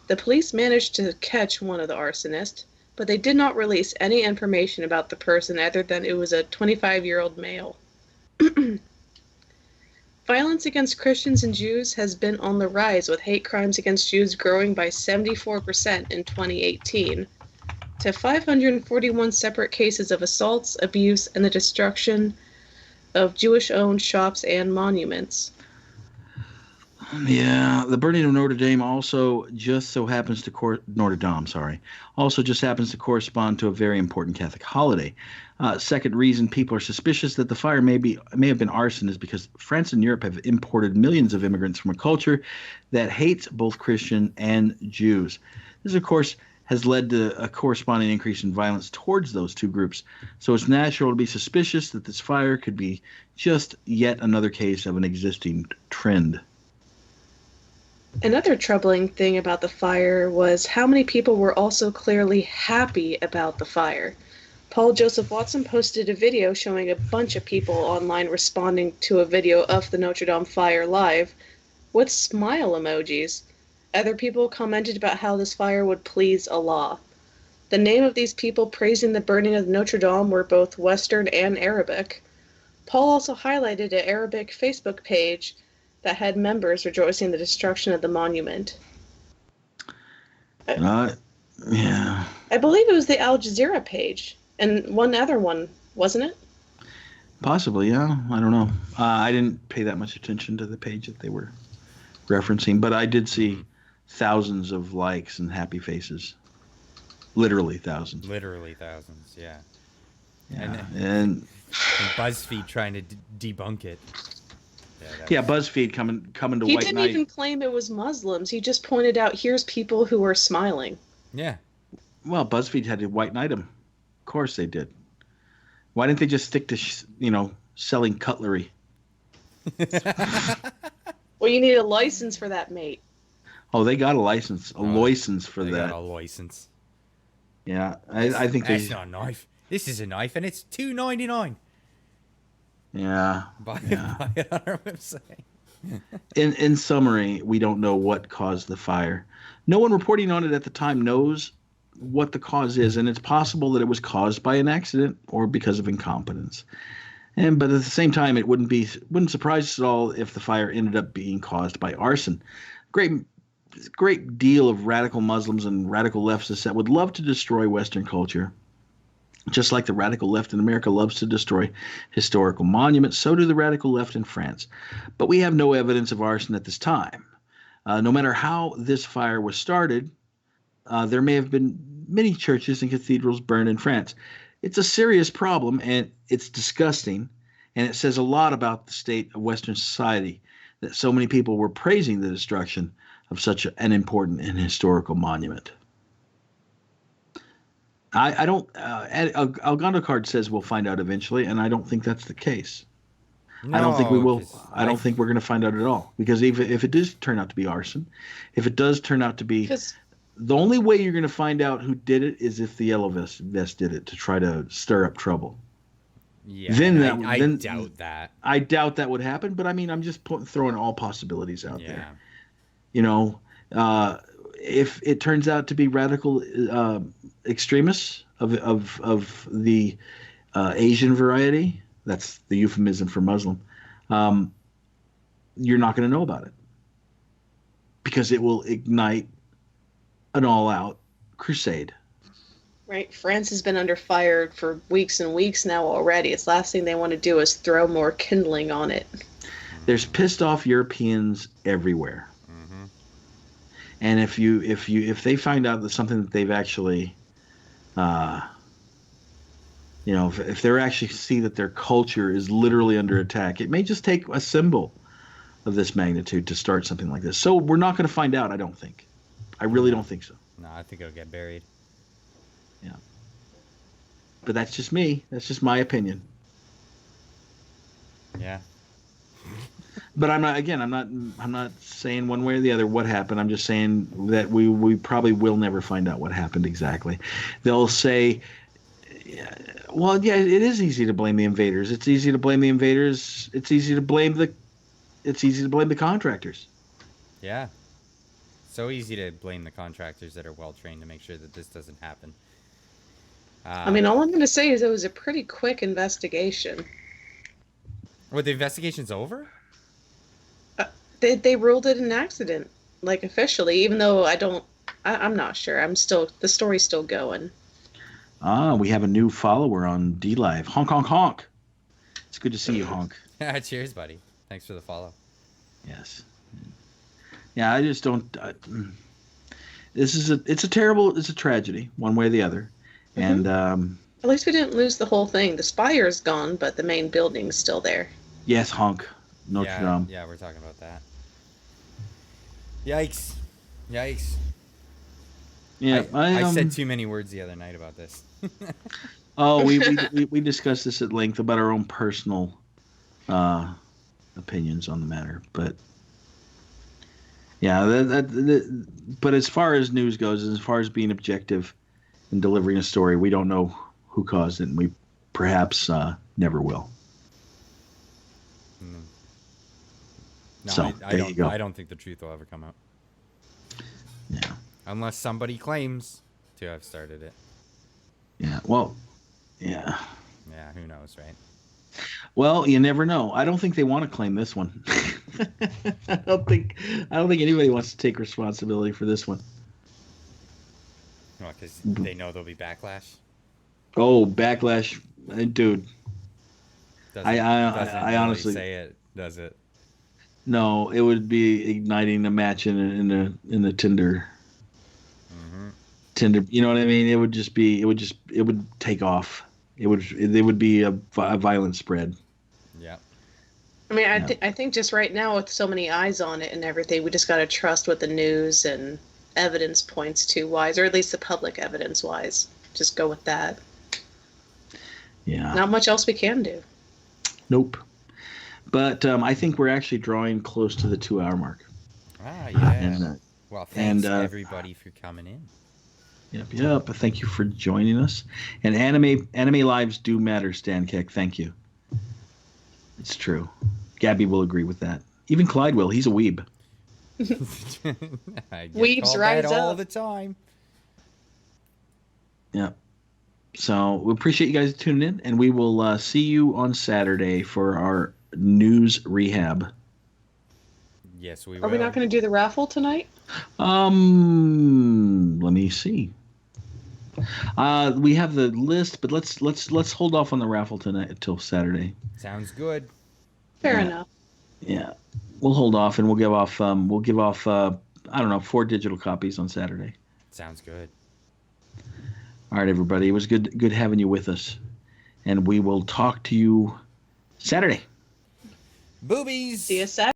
The police managed to catch one of the arsonists, but they did not release any information about the person other than it was a 25-year-old male. Violence against Christians and Jews has been on the rise, with hate crimes against Jews growing by 74% in 2018 to 541 separate cases of assaults, abuse, and the destruction of Jewish-owned shops and monuments. Yeah, the burning of Notre Dame also just happens to correspond to a very important Catholic holiday. Second reason people are suspicious that the fire may have been arson is because France and Europe have imported millions of immigrants from a culture that hates both Christian and Jews. This, of course, has led to a corresponding increase in violence towards those two groups. So it's natural to be suspicious that this fire could be just yet another case of an existing trend. Another troubling thing about the fire was how many people were also clearly happy about the fire. Paul Joseph Watson posted a video showing a bunch of people online responding to a video of the Notre Dame fire live with smile emojis. Other people commented about how this fire would please Allah. The name of these people praising the burning of Notre Dame were both Western and Arabic. Paul also highlighted an Arabic Facebook page that had members rejoicing in the destruction of the monument. Yeah. I believe it was the Al Jazeera page, and one other one, wasn't it? Possibly, yeah. I don't know. I didn't pay that much attention to the page that they were referencing, but I did see thousands of likes and happy faces. Literally thousands. Literally thousands, yeah. Yeah. And BuzzFeed trying to debunk it. Yeah, BuzzFeed coming to White Night. He didn't even claim it was Muslims. He just pointed out, here's people who are smiling. Yeah. Well, BuzzFeed had to White Night them. Of course they did. Why didn't they just stick to, selling cutlery? Well, you need a license for that, mate. Oh, they got a license. License for that. They got a license. Yeah, I think that's not a knife. This is a knife, and it's $2.99. Yeah. Buy it on our website. In summary, we don't know what caused the fire. No one reporting on it at the time knows what the cause is, and it's possible that it was caused by an accident or because of incompetence. But at the same time, it wouldn't surprise us at all if the fire ended up being caused by arson. Great deal of radical Muslims and radical leftists that would love to destroy Western culture. Just like the radical left in America loves to destroy historical monuments, so do the radical left in France. But we have no evidence of arson at this time. No matter how this fire was started, there may have been many churches and cathedrals burned in France. It's a serious problem, and it's disgusting, and it says a lot about the state of Western society that so many people were praising the destruction of such an important and historical monument. I don't. Algondo card says we'll find out eventually, and I don't think that's the case. I don't think we will. I don't think we're going to find out at all, because even if it does turn out to be arson, if it does turn out to be, the only way you're going to find out who did it is if the yellow vest did it to try to stir up trouble. Yeah, I doubt that. I doubt that would happen, but I mean, I'm just throwing all possibilities out there. If it turns out to be radical extremists of the Asian variety, that's the euphemism for Muslim, you're not going to know about it because it will ignite an all-out crusade. Right. France has been under fire for weeks and weeks now already. It's the last thing they want to do is throw more kindling on it. There's pissed off Europeans everywhere. And if they find out that something that they've actually, if they actually see that their culture is literally under attack, it may just take a symbol of this magnitude to start something like this. So we're not going to find out, I don't think. I really don't think so. No, I think it'll get buried. Yeah. But that's just me. That's just my opinion. Yeah. But I'm not saying one way or the other what happened. I'm just saying that we probably will never find out what happened exactly. They'll say, well, yeah, it is easy to blame the invaders. It's easy to blame the invaders. It's easy to blame the contractors. Yeah. So easy to blame the contractors that are well trained to make sure that this doesn't happen. I mean, all I'm going to say is it was a pretty quick investigation. Well, the investigation's over? They ruled it an accident, like officially, even though I'm not sure. The story's still going. We have a new follower on DLive. Honk, honk, honk. It's good to see you, Honk. Cheers, buddy. Thanks for the follow. Yes. Yeah, I just don't. It's a tragedy, one way or the other. Mm-hmm. And at least we didn't lose the whole thing. The spire's gone, but the main building's still there. Yes, Honk. Notre Dame. Yeah, we're talking about that. Yikes. Yeah, I said too many words the other night about this. Oh, we discussed this at length about our own personal opinions on the matter, but Yeah, but as far as news goes, as far as being objective and delivering a story, we don't know who caused it, and we perhaps never will. No, So, there you go. I don't think the truth will ever come out. Yeah. Unless somebody claims to have started it. Yeah. Well, yeah. Yeah, who knows, right? Well, you never know. I don't think they want to claim this one. I don't think anybody wants to take responsibility for this one. Well, because they know there'll be backlash. Oh, backlash, dude. I Doesn't honestly say it, does it? No, it would be igniting a match in the Tinder. Mm-hmm. Tinder, you know what I mean? It would take off. It would be a violent spread. Yeah. I mean, I think just right now with so many eyes on it and everything, we just got to trust what the news and evidence points to wise, or at least the public evidence wise. Just go with that. Yeah. Not much else we can do. Nope. But I think we're actually drawing close to the 2-hour mark. Ah, yeah. And, well, thanks everybody for coming in. Yep. Thank you for joining us. And anime lives do matter, Stan Keck. Thank you. It's true. Gabby will agree with that. Even Clyde will. He's a weeb. I get Weebs called rise that all up. the time. Yeah. So we appreciate you guys tuning in, and we will see you on Saturday for our news rehab. Yes, we will. Are we not going to do the raffle tonight? Let me see. We have the list, but let's hold off on the raffle tonight until Saturday. Sounds good. Fair enough. Yeah, we'll hold off, and we'll give off I don't know, 4 digital copies on Saturday. Sounds good. All right, everybody. It was good having you with us, and we will talk to you Saturday. Boobies. See you Saturday.